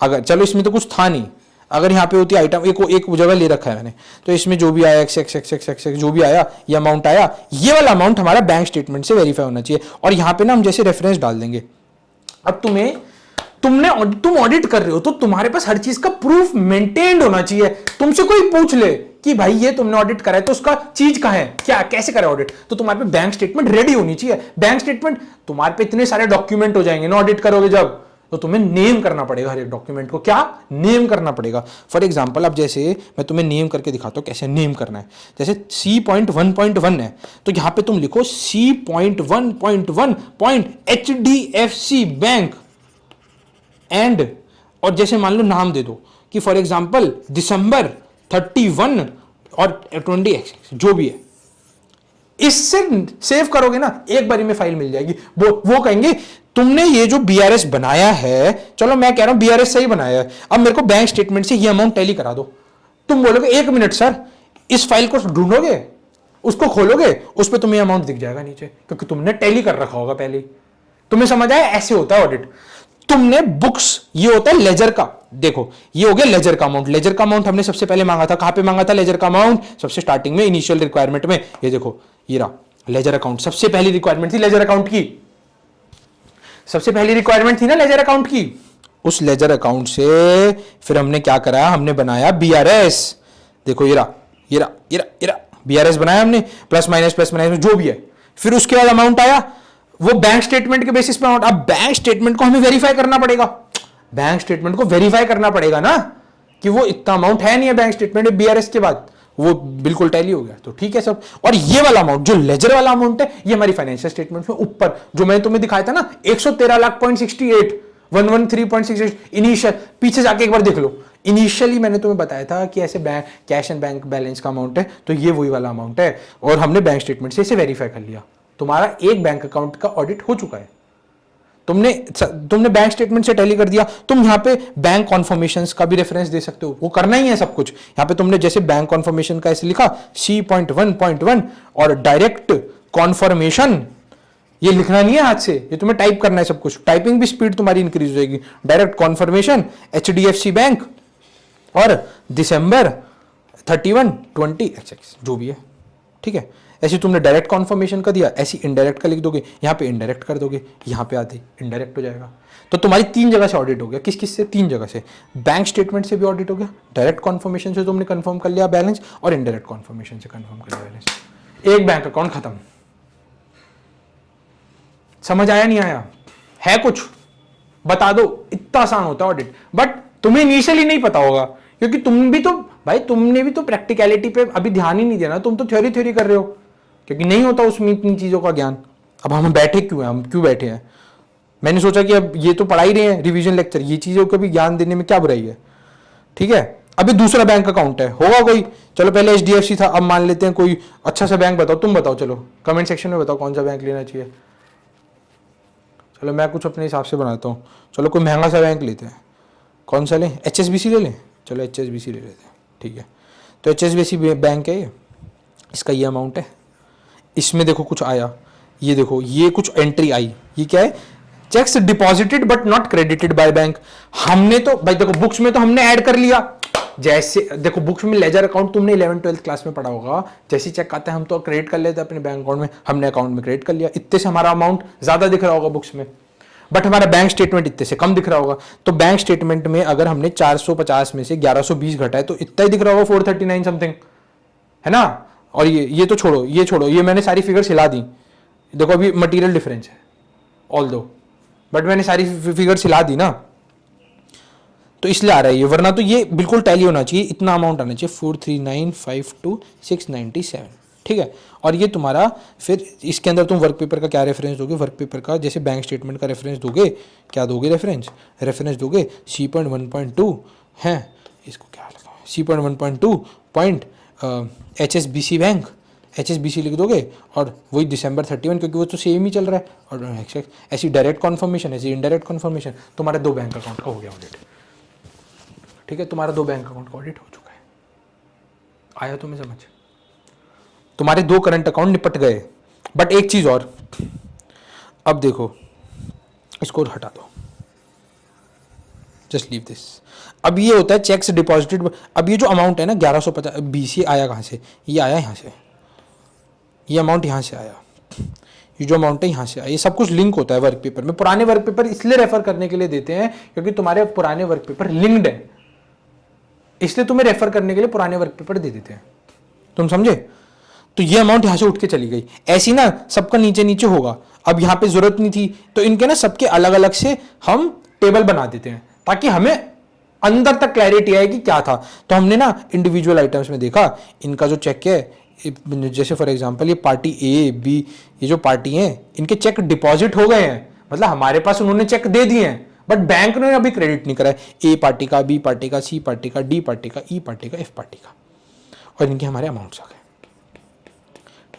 अगर चलो इसमें तो कुछ था नहीं, अगर यहाँ पे होती आइटम एक जगह ले रखा है मैंने, तो इसमें जो भी आया एक्स जो भी आया, ये अमाउंट आया, ये वाला अमाउंट हमारा बैंक स्टेटमेंट से वेरीफाई होना चाहिए। और यहाँ पे ना हम जैसे रेफरेंस डाल देंगे। अब तुम ऑडिट कर रहे हो तो तुम्हारे पास हर चीज का प्रूफ मेंटेन्ड होना चाहिए। तुमसे कोई पूछ ले कि भाई ये तुमने ऑडिट करा है तो उसका चीज कहां है, क्या कैसे करा ऑडिट, तो तुम्हारे पे बैंक स्टेटमेंट रेडी होनी चाहिए। बैंक स्टेटमेंट तुम्हारे पे इतने सारे डॉक्यूमेंट हो जाएंगे ना ऑडिट करोगे जब, तो तुम्हें नेम करना पड़ेगा हर एक डॉक्यूमेंट को, क्या नेम करना पड़ेगा। फॉर एग्जांपल अब जैसे मैं तुम्हें नेम करके दिखाता हूं कैसे नेम करना है। जैसे C.1.1 है तो यहां पे तुम लिखो C.1.1.HDFC बैंक एंड, और जैसे मान लो नाम दे दो कि फॉर एग्जांपल December 31 और 20 जो भी है। इससे सेव करोगे ना, एक बारी में फाइल मिल जाएगी। वो कहेंगे तुमने ये जो BRS बनाया है, चलो मैं कह रहा हूं BRS सही बनाया है, अब मेरे को बैंक स्टेटमेंट से ये अमाउंट टैली करा दो। तुम बोलोगे 1 मिनट सर, इस फाइल को ढूंढोगे, उसको खोलोगे, उस पर तुम्हें अमाउंट दिख जाएगा नीचे, क्योंकि तुमने टैली कर रखा होगा पहले। तुम्हें समझ आया, ऐसे होता है ऑडिट। तुमने बुक्स, ये होता है लेजर का, देखो ये हो गया लेजर का अमाउंट। लेजर का अमाउंट हमने सबसे पहले मांगा था, कहां पे मांगा था लेजर का अमाउंट, सबसे स्टार्टिंग में इनिशियल रिक्वायरमेंट में। ये देखो ये रहा लेजर अकाउंट, सबसे पहली रिक्वायरमेंट थी लेजर अकाउंट की, सबसे पहली रिक्वायरमेंट थी ना लेजर अकाउंट की। उस लेजर अकाउंट से फिर हमने क्या करा, हमने बनाया BRS। देखो ये रहा BRS बनाया हमने, प्लस माइनस जो भी है। फिर उसके बाद अमाउंट आया, वो बैंक स्टेटमेंट के बेसिस पे अमाउंट। अब बैंक स्टेटमेंट को हमें वेरीफाई करना पड़ेगा, बैंक स्टेटमेंट को वेरीफाई करना पड़ेगा ना कि वो इतना अमाउंट है नहीं है बैंक स्टेटमेंट BRS के बाद, वो बिल्कुल टैली हो गया तो ठीक है सब। और ये वाला अमाउंट जो लेजर वाला अमाउंट है, ये हमारी फाइनेंशियल स्टेटमेंट में ऊपर जो मैंने तुम्हें दिखाया था ना 113,68 113.68 इनिशियल, पीछे जाके एक बार देख लो। इनिशियली मैंने तुम्हें बताया था कि ऐसे bank cash and bank balance का अमाउंट है, तो ये वही वाला अमाउंट है, और हमने बैंक स्टेटमेंट से इसे वेरीफाई कर लिया। तुम्हारा एक बैंक अकाउंट का ऑडिट हो चुका है, तुमने बैंक स्टेटमेंट से टैली कर दिया। तुम यहां पे बैंक कॉन्फर्मेशंस का भी रेफरेंस दे सकते हो, वो करना ही है सब कुछ। यहां पे तुमने जैसे बैंक कॉन्फर्मेशन का ऐसे लिखा C.1.1 और डायरेक्ट कॉन्फर्मेशन, ये लिखना नहीं है हाथ से, ये तुम्हें टाइप करना है सब कुछ, टाइपिंग भी स्पीड तुम्हारी इंक्रीज हो जाएगी। डायरेक्ट कॉन्फर्मेशन HDFC बैंक और दिसंबर 31 20XX जो भी है, ठीक है। ऐसे तुमने डायरेक्ट कॉन्फर्मेशन का दिया, ऐसी इनडायरेक्ट का लिख दोगे, यहाँ पे इनडायरेक्ट कर दोगे, यहाँ पे आते इनडायरेक्ट हो जाएगा। तो तुम्हारी 3 जगह से ऑडिट हो गया। किस किस से? 3 जगह से। बैंक स्टेटमेंट से भी ऑडिट हो गया, डायरेक्ट कॉन्फर्मेशन से तुमने कंफर्म कर लिया बैलेंस, और इनडायरेक्ट कॉन्फर्मेशन से कंफर्म कर लिया बैलेंस। एक बैंक अकाउंट खत्म। समझ आया नहीं आया? है कुछ बता दो। इतना आसान होता है ऑडिट, बट तुम्हें इनिशियली नहीं पता होगा, क्योंकि तुम भी तो भाई, तुमने भी तो प्रैक्टिकलिटी पे अभी ध्यान ही नहीं देना, तुम तो थ्योरी थ्योरी कर रहे हो, क्योंकि नहीं होता उसमें इतनी चीजों का ज्ञान। अब हम बैठे क्यों हैं? हम क्यों बैठे हैं? मैंने सोचा कि अब ये तो पढ़ा ही रहे हैं रिवीजन लेक्चर, ये चीजों का भी ज्ञान देने में क्या बुराई है, ठीक है। अभी दूसरा बैंक अकाउंट है, होगा कोई, चलो पहले HDFC था, अब मान लेते हैं कोई अच्छा सा बैंक बताओ, तुम बताओ, चलो कमेंट सेक्शन में बताओ कौन सा बैंक लेना चाहिए। चलो मैं कुछ अपने हिसाब से बनाता हूँ, चलो कोई महंगा सा बैंक लेते हैं। कौन सा लें? HSBC ले लें? चलो HSBC ले लेते हैं, ठीक है। तो HSBC बैंक है ये, इसका ये अमाउंट है, इसमें देखो कुछ आया, ये देखो ये कुछ एंट्री आई, ये क्या है? Checks deposited but not credited by bank. हमने तो भाई देखो बुक्स में तो हमने ऐड कर लिया, जैसे देखो बुक्स में लेजर अकाउंट तुमने 11th-12th क्लास में पढ़ा होगा, जैसे चेक आता है हम तो क्रेडिट कर लेते हैं अपने बैंक अकाउंट में, हमने अकाउंट में क्रेडिट कर लिया, इतने से हमारा अमाउंट ज्यादा दिख रहा होगा बुक्स में, बट हमारा बैंक स्टेटमेंट इतने से कम दिख रहा होगा। तो बैंक स्टेटमेंट में अगर हमने 450 में से 1120 घटा है तो इतना ही दिख रहा होगा, 439 समथिंग, है ना। और ये तो छोड़ो, ये छोड़ो, ये मैंने सारी फिगर्स हिला दी, देखो अभी मटेरियल डिफरेंस है ऑल दो, बट मैंने सारी फिगर्स हिला दी ना, तो इसलिए आ रहा है ये, वरना तो ये बिल्कुल टैली होना चाहिए, इतना अमाउंट आना चाहिए 43952 697, ठीक है। और ये तुम्हारा फिर इसके अंदर तुम वर्क पेपर का क्या रेफरेंस दोगे? वर्क पेपर का जैसे बैंक स्टेटमेंट का रेफरेंस दोगे, क्या दोगे? रेफरेंस दोगे C.1.2 है, इसको क्या लगा C.1.2 point HSBC bank, HSBC लिख दोगे, और वही दिसंबर 31 क्योंकि वो तो सेम ही चल रहा है, और ऐसी डायरेक्ट कॉन्फर्मेशन, ऐसी इनडायरेक्ट कॉन्फर्मेशन, तुम्हारे 2 बैंक अकाउंट का हो गया ऑडिट, ठीक है। तुम्हारा 2 बैंक अकाउंट का ऑडिट हो चुका है, आया तुम्हें समझ? तुम्हारे 2 करंट अकाउंट निपट गए। बट एक चीज और, अब देखो इसको हटा दो, जस्ट लीव दिस। अब ये होता है चेक्स डिपॉजिटेड, अब ये जो अमाउंट है ना 1150 आया कहाँ से? ये आया यहाँ से, ये अमाउंट यहाँ से आया, ये जो अमाउंट है यहाँ से आया, ये सब कुछ लिंक होता है वर्क पेपर में। पुराने वर्क पेपर इसलिए रेफर करने के लिए देते हैं क्योंकि तुम्हारे पुराने वर्क पेपर लिंक्ड है, इसलिए तुम्हें रेफर करने के लिए पुराने वर्क पेपर दे देते हैं, तुम समझे। तो ये अमाउंट यहां से उठ के चली गई, ऐसी ना सबका नीचे नीचे होगा। अब यहां पे जरूरत नहीं थी तो इनके ना सबके अलग अलग से हम टेबल बना देते हैं ताकि हमें अंदर तक क्लैरिटी आए कि क्या था। तो हमने ना इंडिविजुअल आइटम्स में देखा इनका जो चेक है, जैसे फॉर एग्जांपल ये पार्टी A B, ये जो पार्टी हैं इनके चेक डिपॉजिट हो गए हैं, मतलब हमारे पास उन्होंने चेक दे दिए हैं, बट बैंक ने अभी क्रेडिट नहीं करा है। A पार्टी का, B पार्टी का, C पार्टी का, D पार्टी का, E पार्टी का, F पार्टी का, और इनके हमारे अमाउंट्स आ गए,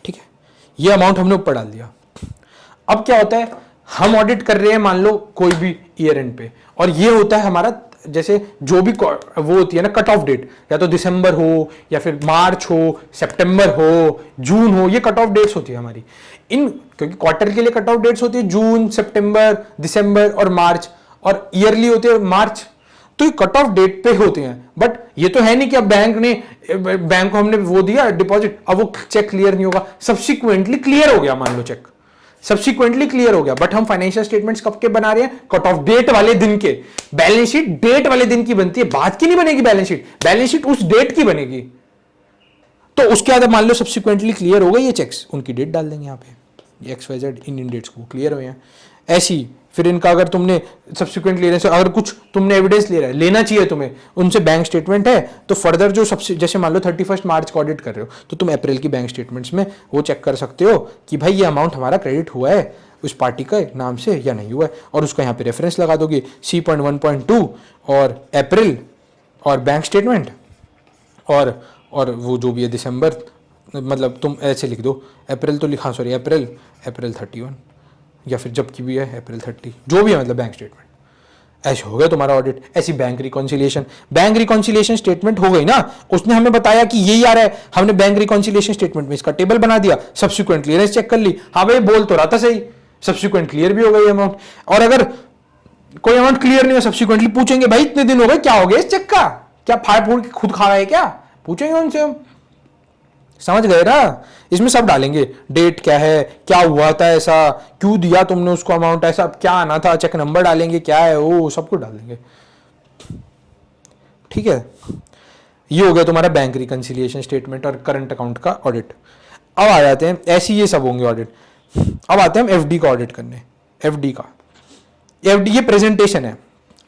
ठीक है। ये अमाउंट हमने ऊपर डाल दिया। अब क्या होता है, हम ऑडिट कर रहे हैं मान लो कोई भी ईयर एंड पे, और ये होता है हमारा जैसे जो भी वो होती है ना कट ऑफ डेट, या तो दिसंबर हो या फिर मार्च हो, सितंबर हो, जून हो, ये कट ऑफ डेट्स होती है हमारी इन, क्योंकि क्वार्टर के लिए कट ऑफ डेट्स होती है जून, सितंबर, दिसंबर और मार्च, और ईयरली होते हैं मार्च। तो ये कट ऑफ डेट पे होते हैं, बट ये तो है नहीं कि अब बैंक को हमने वो दिया डिपॉजिट, अब वो चेक क्लियर नहीं होगा, सब्सिक्वेंटली क्लियर हो गया, मान लो चेक सब्सिक्वेंटली क्लियर हो गया, बट हम फाइनेंशियल स्टेटमेंट्स कब के बना रहे हैं? कट ऑफ डेट वाले दिन के। बैलेंस शीट डेट वाले दिन की बनती है, बाद की नहीं बनेगी बैलेंस शीट उस डेट की बनेगी। तो उसके बाद मान लो सब्सिक्वेंटली क्लियर हो गए ये चेक्स, उनकी डेट डाल देंगे यहाँ पे, XYZ इन डेट्स को क्लियर हुए हैं। ऐसी फिर इनका अगर तुमने सब्सिक्वेंट लेने से अगर कुछ तुमने एविडेंस ले रहा है, लेना चाहिए तुम्हें उनसे बैंक स्टेटमेंट है, तो फर्दर जो जैसे मान लो 31 मार्च को ऑडिट कर रहे हो तो तुम अप्रैल की बैंक स्टेटमेंट्स में वो चेक कर सकते हो कि भाई ये अमाउंट हमारा क्रेडिट हुआ है उस पार्टी के नाम से या नहीं हुआ है, और उसका यहाँ पे रेफरेंस लगा दोगे C.1.2 और अप्रैल और बैंक स्टेटमेंट, और वो जो भी है दिसंबर, मतलब तुम ऐसे लिख दो अप्रैल तो लिखा, सॉरी अप्रैल 31 या फिर जब की भी है अप्रैल 30, जो भी है मतलब बैंक स्टेटमेंट ऐसे हो गया तुम्हारा ऑडिट। ऐसी बैंक रिकॉन्सिलिएशन स्टेटमेंट हो गई ना, उसने हमें बताया कि यही आ रहा है, हमने बैंक रिकॉन्सिलिएशन स्टेटमेंट में इसका टेबल बना दिया, सब्सिक्वेंट क्लियरेंस चेक कर ली, हाँ भाई बोल तो रहा था सही, सब्सिक्वेंट क्लियर भी हो गई अमाउंट। और अगर कोई अमाउंट क्लियर नहीं हो, सब्सिक्वेंटली पूछेंगे भाई इतने दिन हो गए, क्या हो गया इस चेक का, क्या फाड़ फूड़ के खुद खा गए क्या, पूछेंगे उनसे हम। समझ गए ना, इसमें सब डालेंगे, डेट क्या है, क्या हुआ था ऐसा, क्यों दिया तुमने उसको अमाउंट, ऐसा क्या आना था, चेक नंबर डालेंगे, क्या है वो सब कुछ डाल देंगे। ठीक है, ये हो गया तुम्हारा बैंक रिकंसिलिएशन स्टेटमेंट और करंट अकाउंट का ऑडिट। अब आ जाते हैं, ऐसे ये सब होंगे ऑडिट। अब आते हैं हम एफडी का ऑडिट करने। एफडी का, एफडी ये प्रेजेंटेशन है,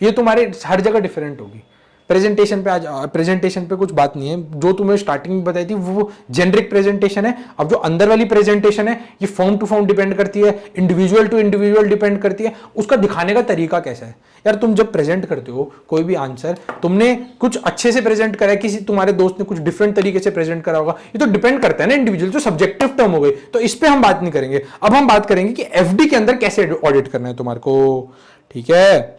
ये तुम्हारे हर जगह डिफरेंट होगी। प्रेजेंटेशन पे आज प्रेजेंटेशन पे कुछ बात नहीं है, जो तुम्हें स्टार्टिंग में बताई थी वो जेनरिक प्रेजेंटेशन है। अब जो अंदर वाली प्रेजेंटेशन है ये फॉर्म टू फॉर्म डिपेंड करती है, इंडिविजुअल टू इंडिविजुअल डिपेंड करती है, उसका दिखाने का तरीका कैसा है। यार तुम जब प्रेजेंट करते हो कोई भी आंसर, तुमने कुछ अच्छे से प्रेजेंट करा है, किसी तुम्हारे दोस्त ने कुछ डिफरेंट तरीके से प्रेजेंट करा होगा, ये तो डिपेंड करता है ना इंडिविजुअल, जो सब्जेक्टिव टर्म हो गई, तो इस पर हम बात नहीं करेंगे। अब हम बात करेंगे कि एफडी के अंदर कैसे ऑडिट करना है तुम्हारे को। ठीक है,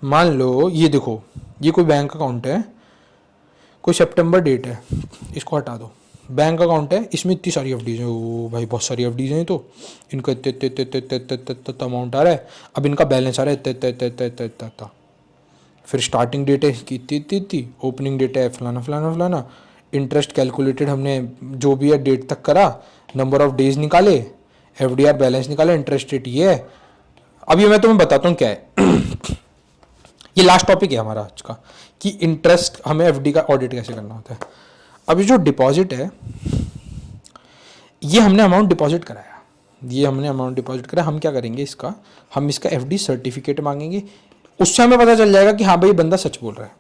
मान लो ये देखो, ये कोई बैंक अकाउंट है, कोई सितंबर डेट है, इसको हटा दो, बैंक अकाउंट है, इसमें इतनी सारी एफडीज हैं, ओ भाई बहुत सारी एफडीज हैं, तो इनका इतने अमाउंट आ रहा है, अब इनका बैलेंस आ रहा है इतना, फिर स्टार्टिंग डेट है इसकी इतनी, ओपनिंग डेट है फलाना फलाना फलाना, इंटरेस्ट कैलकुलेटेड हमने जो भी है डेट तक करा, नंबर ऑफ डेज निकाले, एफडीआर बैलेंस निकाले, इंटरेस्ट रेट ये है। अब ये मैं तुम्हें बताता हूँ क्या है। ये लास्ट टॉपिक है हमारा आज का, कि इंटरेस्ट हमें एफडी का ऑडिट कैसे करना होता है। अब ये जो डिपॉजिट है, ये हमने अमाउंट डिपॉजिट कराया, हम क्या करेंगे इसका, हम इसका एफडी सर्टिफिकेट मांगेंगे, उससे हमें पता चल जाएगा कि हाँ भाई बंदा सच बोल रहा है।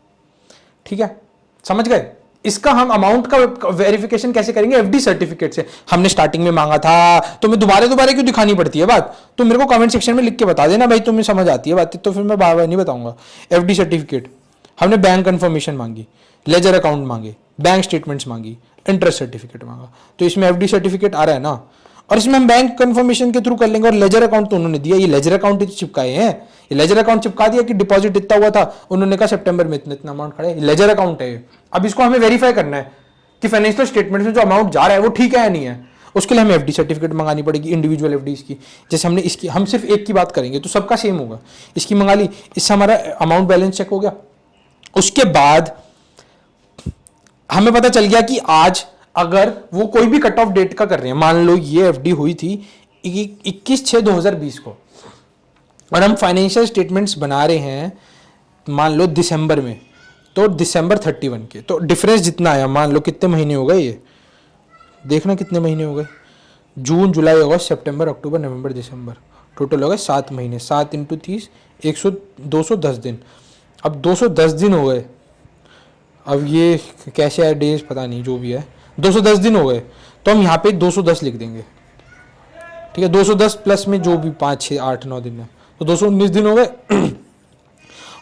ठीक है, समझ गए। इसका हम अमाउंट का वेरिफिकेशन कैसे करेंगे, एफडी सर्टिफिकेट से। हमने स्टार्टिंग में मांगा था, तुम्हें दोबारा क्यों दिखानी पड़ती है बात, तुम मेरे को कमेंट सेक्शन में लिख के बता देना भाई, तुम्हें समझ आती है बात, तो फिर मैं बार बार नहीं बताऊंगा। एफडी सर्टिफिकेट, हमने बैंक कंफर्मेशन मांगी, लेजर अकाउंट मांगे, बैंक स्टेटमेंट्स मांगी, इंटरेस्ट सर्टिफिकेट मांगा, तो इसमें एफडी सर्टिफिकेट आ रहा है ना, और इसमें हम बैंक कंफर्मेशन के थ्रू कर लेंगे। और लेजर अकाउंट तो उन्होंने दिया, ये लेजर अकाउंट ही चिपकाए हैं, ये लेजर अकाउंट चिपका दिया कि डिपॉजिट इतना हुआ था, उन्होंने कहा सितंबर में इतना अमाउंट खड़ा है, लेजर अकाउंट है। अब इसको हमें वेरीफाई करना है कि फाइनेंशियल स्टेटमेंट में जो अमाउंट जा रहा है वो ठीक है या नहीं है, उसके लिए हमें एफडी सर्टिफिकेट मंगानी पड़ेगी, इंडिविजुअल एफडीज की। जैसे हमने इसकी, हम सिर्फ एक की बात करेंगे तो सबका सेम होगा, इसकी मंगा ली, इससे हमारा अमाउंट बैलेंस चेक हो गया। उसके बाद हमें पता चल गया कि आज अगर वो कोई भी कट ऑफ डेट का कर रहे हैं, मान लो ये एफडी हुई थी 21/6/2020 को, और हम फाइनेंशियल स्टेटमेंट्स बना रहे हैं मान लो दिसंबर में, तो दिसंबर 31 के, तो डिफरेंस जितना आया, मान लो कितने महीने हो गए, ये देखना कितने महीने हो गए, जून जुलाई अगस्त सितंबर अक्टूबर नवंबर दिसंबर, टोटल हो गए 7 महीने, 7 × 30 210 दिन। अब 210 दिन हो गए, अब ये कैसे है डेज पता नहीं, जो भी है 210 दिन हो गए, तो हम यहाँ पे 210 लिख देंगे। ठीक है, 210 प्लस में जो भी 5 6 8 9 दिन है, तो 219 दिन हो गए।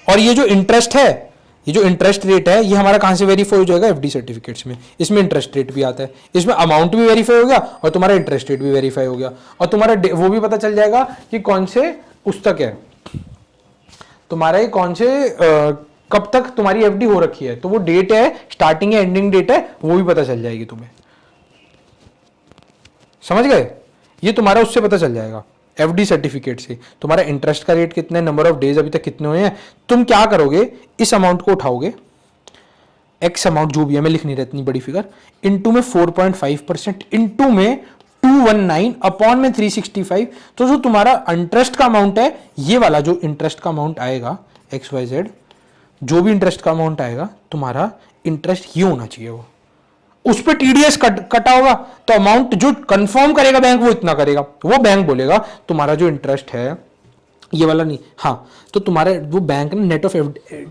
और ये जो इंटरेस्ट है, ये जो इंटरेस्ट रेट है, ये हमारा कहाँ से वेरीफाई हो जाएगा, एफडी सर्टिफिकेट्स में। इसमें इंटरेस्ट रेट भी आता है, इसमें अमाउंट भी वेरीफाई हो गया और तुम्हारा इंटरेस्ट रेट भी वेरीफाई हो गया, और तुम्हारा वो भी पता चल जाएगा कि कौन से उस तक है तुम्हारा, ये कौन से कब तक तुम्हारी एफडी हो रखी है, तो वो डेट है, स्टार्टिंग है एंडिंग डेट है, वो भी पता चल जाएगी तुम्हें। समझ गए, ये तुम्हारा उससे पता चल जाएगा, एफडी सर्टिफिकेट से। तुम्हारा इंटरेस्ट का रेट कितना है, नंबर ऑफ डेज अभी तक कितने हुए हैं, तुम क्या करोगे, इस अमाउंट को उठाओगे, एक्स अमाउंट जो भी है, मैं लिख नहीं रहा इतनी बड़ी फिगर, इनटू में 4.5%, इनटू में 219, अपॉन में 365, तो जो तुम्हारा इंटरेस्ट का अमाउंट है, ये वाला जो इंटरेस्ट का अमाउंट आएगा XYZ, जो भी इंटरेस्ट का अमाउंट आएगा, तुम्हारा इंटरेस्ट ये होना चाहिए, वो उस पर टीडीएस कटा होगा, तो अमाउंट जो कंफर्म करेगा बैंक वो इतना करेगा, वो बैंक बोलेगा तुम्हारा जो इंटरेस्ट है ये वाला नहीं, हाँ, तो तुम्हारा वो बैंक ने नेट ऑफ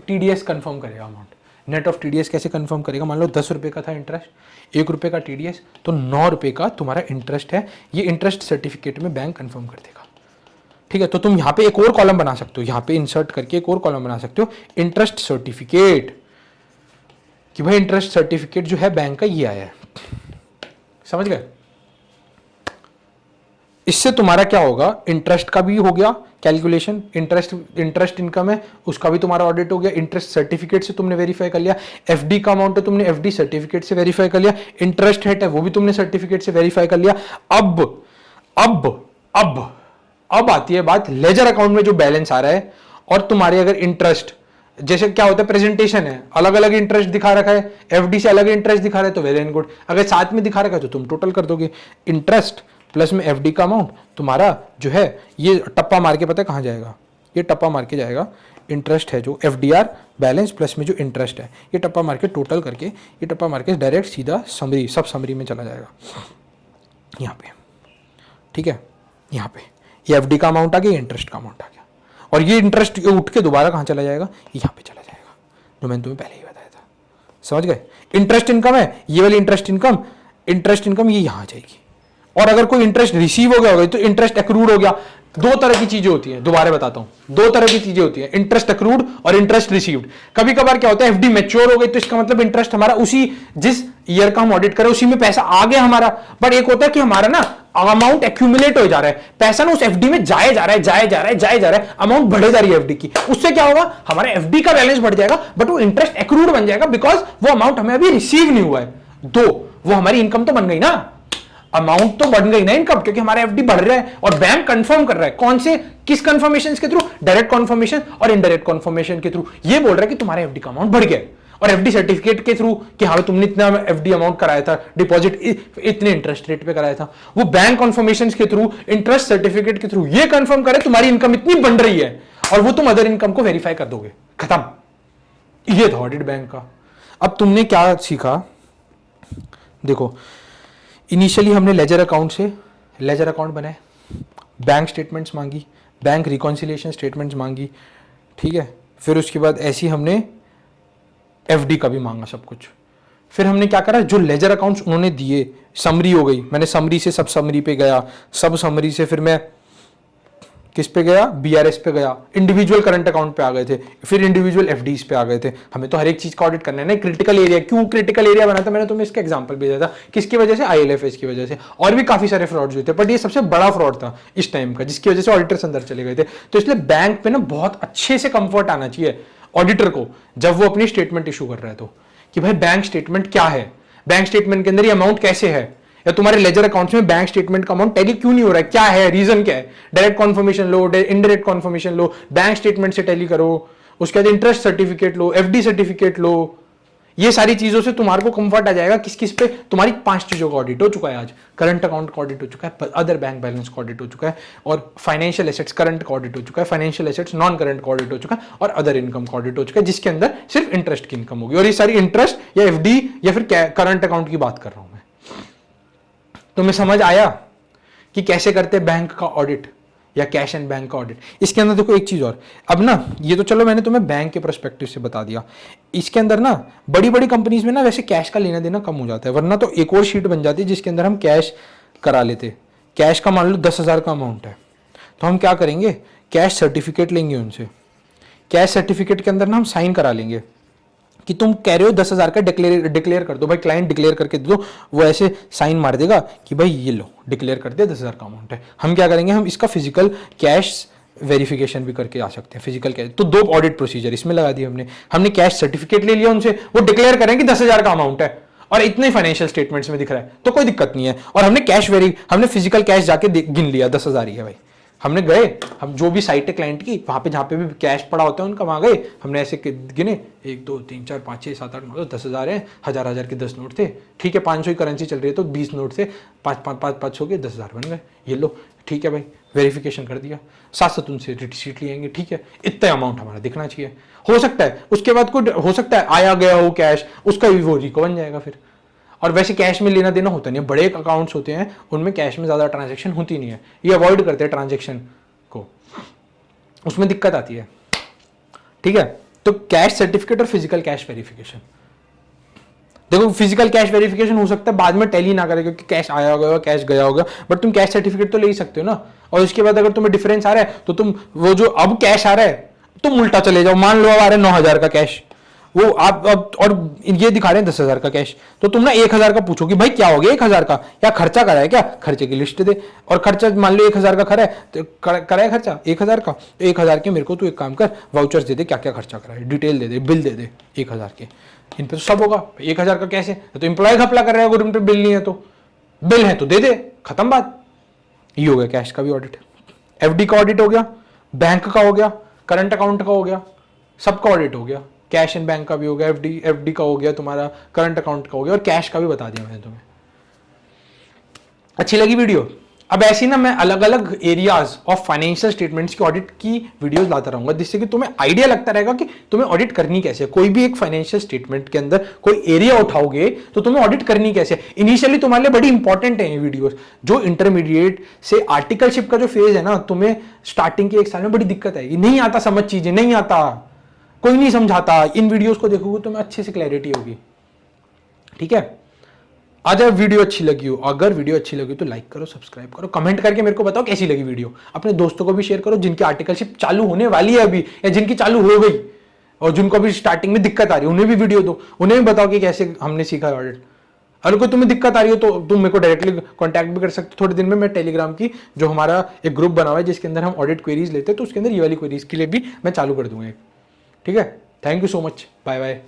टीडीएस कंफर्म करेगा अमाउंट। नेट ऑफ टीडीएस कैसे कंफर्म करेगा, मान लो 10 रुपये का था इंटरेस्ट, 1 रुपये का टीडीएस, तो 9 रुपये का तुम्हारा इंटरेस्ट है, ये इंटरेस्ट सर्टिफिकेट में बैंक कंफर्म कर देगा। ठीक है, तो तुम यहाँ पे एक और कॉलम बना सकते हो, यहाँ पे इंसर्ट करके एक और कॉलम बना सकते हो, इंटरेस्ट सर्टिफिकेट, कि भाई इंटरेस्ट सर्टिफिकेट जो है बैंक का ये आया है। समझ गए, इससे तुम्हारा क्या होगा, इंटरेस्ट का भी हो गया कैलकुलेशन, इंटरेस्ट इनकम है उसका भी तुम्हारा ऑडिट हो गया, इंटरेस्ट सर्टिफिकेट से तुमने वेरीफाई कर लिया, एफडी का अमाउंट है तुमने एफडी सर्टिफिकेट से वेरीफाई कर लिया, इंटरेस्ट रेट है वो भी तुमने सर्टिफिकेट से वेरीफाई कर लिया। अब आती है बात लेजर अकाउंट में जो बैलेंस आ रहा है और तुम्हारे अगर इंटरेस्ट, जैसे क्या होता है प्रेजेंटेशन है अलग अलग इंटरेस्ट दिखा रखा है, एफडी से अलग इंटरेस्ट दिखा रहा है तो वेल एंड गुड, अगर साथ में दिखा रखा है तो तुम टोटल कर दोगे, इंटरेस्ट प्लस में एफडी का अमाउंट तुम्हारा जो है ये टप्पा मार के पता है कहां जाएगा, ये टप्पा मार के जाएगा, इंटरेस्ट है जो एफडीआर बैलेंस प्लस में जो इंटरेस्ट है ये टप्पा मार के टोटल करके, ये टप्पा मार के डायरेक्ट सीधा समरी सब समरी में चला जाएगा यहाँ पे, ठीक है। यहाँ पे ये एफडी का अमाउंट आ गया, इंटरेस्ट का अमाउंट आ गया, और ये इंटरेस्ट उठ के दोबारा कहाँ चला जाएगा, यहाँ पे चला जाएगा, जो मैंने तुम्हें पहले ही बताया था, समझ गए। इंटरेस्ट इनकम है ये वाली इंटरेस्ट इनकम ये यहाँ आ जाएगी, और अगर कोई इंटरेस्ट रिसीव हो गया होगा तो इंटरेस्ट एक्रूड हो गया। दो तरह की चीजें होती हैं, दोबारा बताता हूं, दो तरह की चीजें होती हैं, इंटरेस्ट एक्रूड और इंटरेस्ट रिसीव्ड। कभी कभार क्या होता है एफडी मैच्योर हो गई तो इसका मतलब इंटरेस्ट हमारा उसी जिस ईयर का हम ऑडिट करें उसी में पैसा आ गया हमारा, बट एक होता है कि हमारा ना अमाउंट एक्यूमुलेट हो जा रहा है, पैसा ना उस एफडी में जाए जा रहा है, अमाउंट बढ़े जा रही है एफडी की, उससे क्या होगा हमारा एफडी का बैलेंस बढ़ जाएगा बट वो इंटरेस्ट एक्रूड बन जाएगा बिकॉज वो अमाउंट हमें अभी रिसीव नहीं हुआ है। दो, वो हमारी इनकम तो बन गई ना, अमाउंट तो बढ़ गई ना इनकम, क्योंकि हमारा एफडी बढ़ रहा है और बैंक कंफर्म कर रहा है, कौन से किस कंफर्मेशन के थ्रू, डायरेक्ट कंफर्मेशन और इनडायरेक्ट कंफर्मेशन के थ्रू, ये बोल रहा है कि तुम्हारा एफडी का अमाउंट बढ़ गया है, और एफडी सर्टिफिकेट के थ्रू कि हाँ तुमने इतना एफडी अमाउंट कराया था, डिपॉजिट इतने इंटरेस्ट रेट पे कराया था, वो बैंक कंफर्मेशन के थ्रू, इंटरेस्ट सर्टिफिकेट के थ्रू ये कंफर्म करे तुम्हारी इनकम इतनी बन रही है, और वो तुम अदर इनकम को वेरीफाई कर दोगे, खत्म। ये था ऑडिट बैंक का। अब तुमने क्या सीखा, देखो इनिशियली हमने लेजर अकाउंट से लेजर अकाउंट बनाए, बैंक स्टेटमेंट्स मांगी, बैंक रिकॉन्सिलिएशन स्टेटमेंट्स मांगी, ठीक है, फिर उसके बाद ऐसी हमने एफडी का भी मांगा सब कुछ, फिर हमने क्या करा जो लेजर अकाउंट्स उन्होंने दिए, समरी हो गई, मैंने समरी से सब समरी पे गया, सब समरी से फिर मैं किस पे गया, बीआरएस पे गया, इंडिविजुअल करंट अकाउंट पे आ गए थे, फिर इंडिविजुअल एफडीज पे आ गए थे। हमें तो हर एक चीज का ऑडिट करना है ना, क्रिटिकल एरिया, क्यों क्रिटिकल एरिया बना था मैंने तुम्हें इसका एग्जांपल भेजा था, किसकी वजह से, आईएलएफएस की वजह से, और भी काफी सारे फ्रॉड्स हुए थे, बट ये सबसे बड़ा फ्रॉड था इस टाइम का जिसकी वजह से ऑडिटर्स अंदर चले गए थे। तो इसलिए बैंक पे ना बहुत अच्छे से कंफर्ट आना चाहिए ऑडिटर को जब वो अपनी स्टेटमेंट इशू कर रहा है, तो कि भाई बैंक स्टेटमेंट क्या है, बैंक स्टेटमेंट के अंदर ये अमाउंट कैसे है, या तुम्हारे लेजर अकाउंट्स में बैंक स्टेटमेंट का अमाउंट टैली क्यों नहीं हो रहा है, क्या है रीजन, क्या है, डायरेक्ट कॉन्फर्मेशन लो, इनडायरेक्ट कॉन्फर्मेशन लो, बैंक स्टेटमेंट से टैली करो, उसके बाद इंटरेस्ट सर्टिफिकेट लो, एफडी सर्टिफिकेट लो, ये सारी चीजों से तुम्हारे को कंफर्ट आ जाएगा किस किस पे तुम्हारी 5 चीजों का ऑडिट हो चुका है। आज करंट अकाउंट का ऑडिट हो चुका है, अदर बैंक बैलेंस का ऑडिट हो चुका है, और फाइनेंशियल एसेट्स करंट का ऑडिट हो चुका है, फाइनेंशियल एसेट्स नॉन करंट का ऑडिट हो चुका है, और अदर इनकम का ऑडिट हो चुका है जिसके अंदर सिर्फ इंटरेस्ट की इनकम होगी, और ये सारी इंटरेस्ट या एफडी या फिर करंट अकाउंट की बात कर रहा हूं मैं। तुम्हें समझ आया कि कैसे करते बैंक का ऑडिट या कैश एंड बैंक का ऑडिट। इसके अंदर देखो एक चीज और, अब ना ये तो चलो मैंने तुम्हें बैंक के पर्सपेक्टिव से बता दिया, इसके अंदर ना बड़ी बड़ी कंपनीज में ना वैसे कैश का लेना देना कम हो जाता है, वरना तो एक और शीट बन जाती है जिसके अंदर हम कैश करा लेते। कैश का मान लो 10,000 का अमाउंट है, तो हम क्या करेंगे, कैश सर्टिफिकेट लेंगे उनसे, कैश सर्टिफिकेट के अंदर ना हम साइन करा लेंगे कि तुम कह रहे हो 10,000 का डिक्लेयर कर दो भाई, क्लाइंट डिक्लेयर करके दे दो, वो ऐसे साइन मार देगा कि भाई ये लो डिक्लेयर कर दिया 10,000 का अमाउंट है। हम क्या करेंगे, हम इसका फिजिकल कैश वेरिफिकेशन भी करके आ सकते हैं, फिजिकल कैश। तो 2 ऑडिट प्रोसीजर इसमें लगा दिए हमने कैश सर्टिफिकेट ले लिया उनसे, वो डिक्लेयर करें कि 10,000 का अमाउंट है और इतने फाइनेंशियल स्टेटमेंट्स में दिख रहा है तो कोई दिक्कत नहीं है, और हमने फिजिकल कैश जाके गिन लिया 10,000 ही है भाई, हमने गए, हम जो भी साइट है क्लाइंट की वहां पे जहां पे भी कैश पड़ा होता है उनका, वहां गए, हमने ऐसे गिने 1 2 3 4 5 6 7 8 9 10,000 है, 1000 के 10 नोट थे, ठीक है 500 की करेंसी चल रही है तो 20 नोट थे, 500 के 10,000 बन गए, ये लो ठीक है भाई, वेरिफिकेशन कर दिया, साथ साथ उनसे रिसीट लेंगे, ठीक है इतना अमाउंट हमारा दिखना चाहिए। हो सकता है उसके बाद कोई हो सकता है आया गया हो कैश, उसका भी वो रिको बन जाएगा फिर। और वैसे कैश में लेना देना होता नहीं है, बड़े अकाउंट्स होते हैं उनमें कैश में ज्यादा ट्रांजेक्शन होती नहीं है, ये अवॉइड करते हैं ट्रांजेक्शन को, उसमें दिक्कत आती है, ठीक है। तो कैश सर्टिफिकेट और फिजिकल कैश वेरिफिकेशन, देखो फिजिकल कैश वेरिफिकेशन हो सकता है बाद में टैली ना करे क्योंकि कैश आया होगा कैश गया होगा, बट तुम कैश सर्टिफिकेट तो ले ही सकते हो ना, और उसके बाद अगर तुम्हें डिफरेंस आ रहा है तो तुम वो जो अब कैश आ रहा है तुम उल्टा चले जाओ, मान लो अब आ रहा है 9,000 का कैश, वो आप अब और ये दिखा रहे हैं 10,000 का कैश, तो तुम ना 1,000 का पूछो कि भाई क्या हो गया 1,000 का, या खर्चा करा है क्या, खर्चे की लिस्ट दे। और खर्चा मान लो 1,000 का खरा है, तो करा है खर्चा 1,000 का, तो 1,000 के मेरे को तू एक काम कर, वाउचर्स दे दे क्या क्या खर्चा करा है, डिटेल दे दे, बिल दे दे 1,000 के, इन पे तो सब होगा। 1,000 का कैसे, तो एम्प्लॉय घपला कर रहा है अगर उन पे बिल नहीं है, तो बिल है तो दे दे, खत्म बात। ये हो गया कैश का भी ऑडिट। एफडी का ऑडिट हो गया, बैंक का हो गया, करंट अकाउंट का हो गया, सबका ऑडिट हो गया। कैश एंड बैंक का भी हो गया, एफडी का हो गया, तुम्हारा करंट अकाउंट का हो गया, और कैश का भी बता दिया मैंने तुम्हें। अच्छी लगी वीडियो? अब ऐसी ना मैं अलग अलग एरियाज ऑफ फाइनेंशियल स्टेटमेंट्स की ऑडिट की वीडियोस लाता रहूंगा, जिससे कि तुम्हें आइडिया लगता रहेगा कि तुम्हें ऑडिट करनी कैसे। कोई भी एक फाइनेंशियल स्टेटमेंट के अंदर कोई एरिया उठाओगे तो तुम्हें ऑडिट करनी कैसे। इनिशियली तुम्हारे लिए बड़ी इंपॉर्टेंट है ये वीडियोस। जो इंटरमीडिएट से आर्टिकलशिप का जो फेज है ना, तुम्हें स्टार्टिंग के 1 साल में बड़ी दिक्कत आएगी, नहीं आता समझ चीजें, नहीं आता, कोई नहीं समझाता। इन वीडियोस को देखोगे तो अच्छे से क्लैरिटी होगी। ठीक है, अगर वीडियो अच्छी लगी हो, अगर वीडियो अच्छी लगी तो लाइक करो, सब्सक्राइब करो, कमेंट करके मेरे को बताओ कैसी लगी वीडियो। अपने दोस्तों को भी शेयर करो जिनकी आर्टिकलशिप चालू होने वाली है अभी, या जिनकी चालू हो गई और जिनको अभी स्टार्टिंग में दिक्कत आ रही है, उन्हें भी वीडियो दो, उन्हें भी बताओ कि कैसे हमने सीखा है ऑडिट। अगर कोई तुम्हें दिक्कत आ रही हो तो तुम मेरे को डायरेक्टली कॉन्टैक्ट भी कर सकते हो। थोड़े दिन में मैं टेलीग्राम की जो हमारा एक ग्रुप बना हुआ है जिसके अंदर हम ऑडिट क्वेरीज लेते हैं, तो उसके अंदर ये वाली क्वेरीज के लिए भी मैं चालू कर दूंगा। ठीक है, thank you so much, bye bye.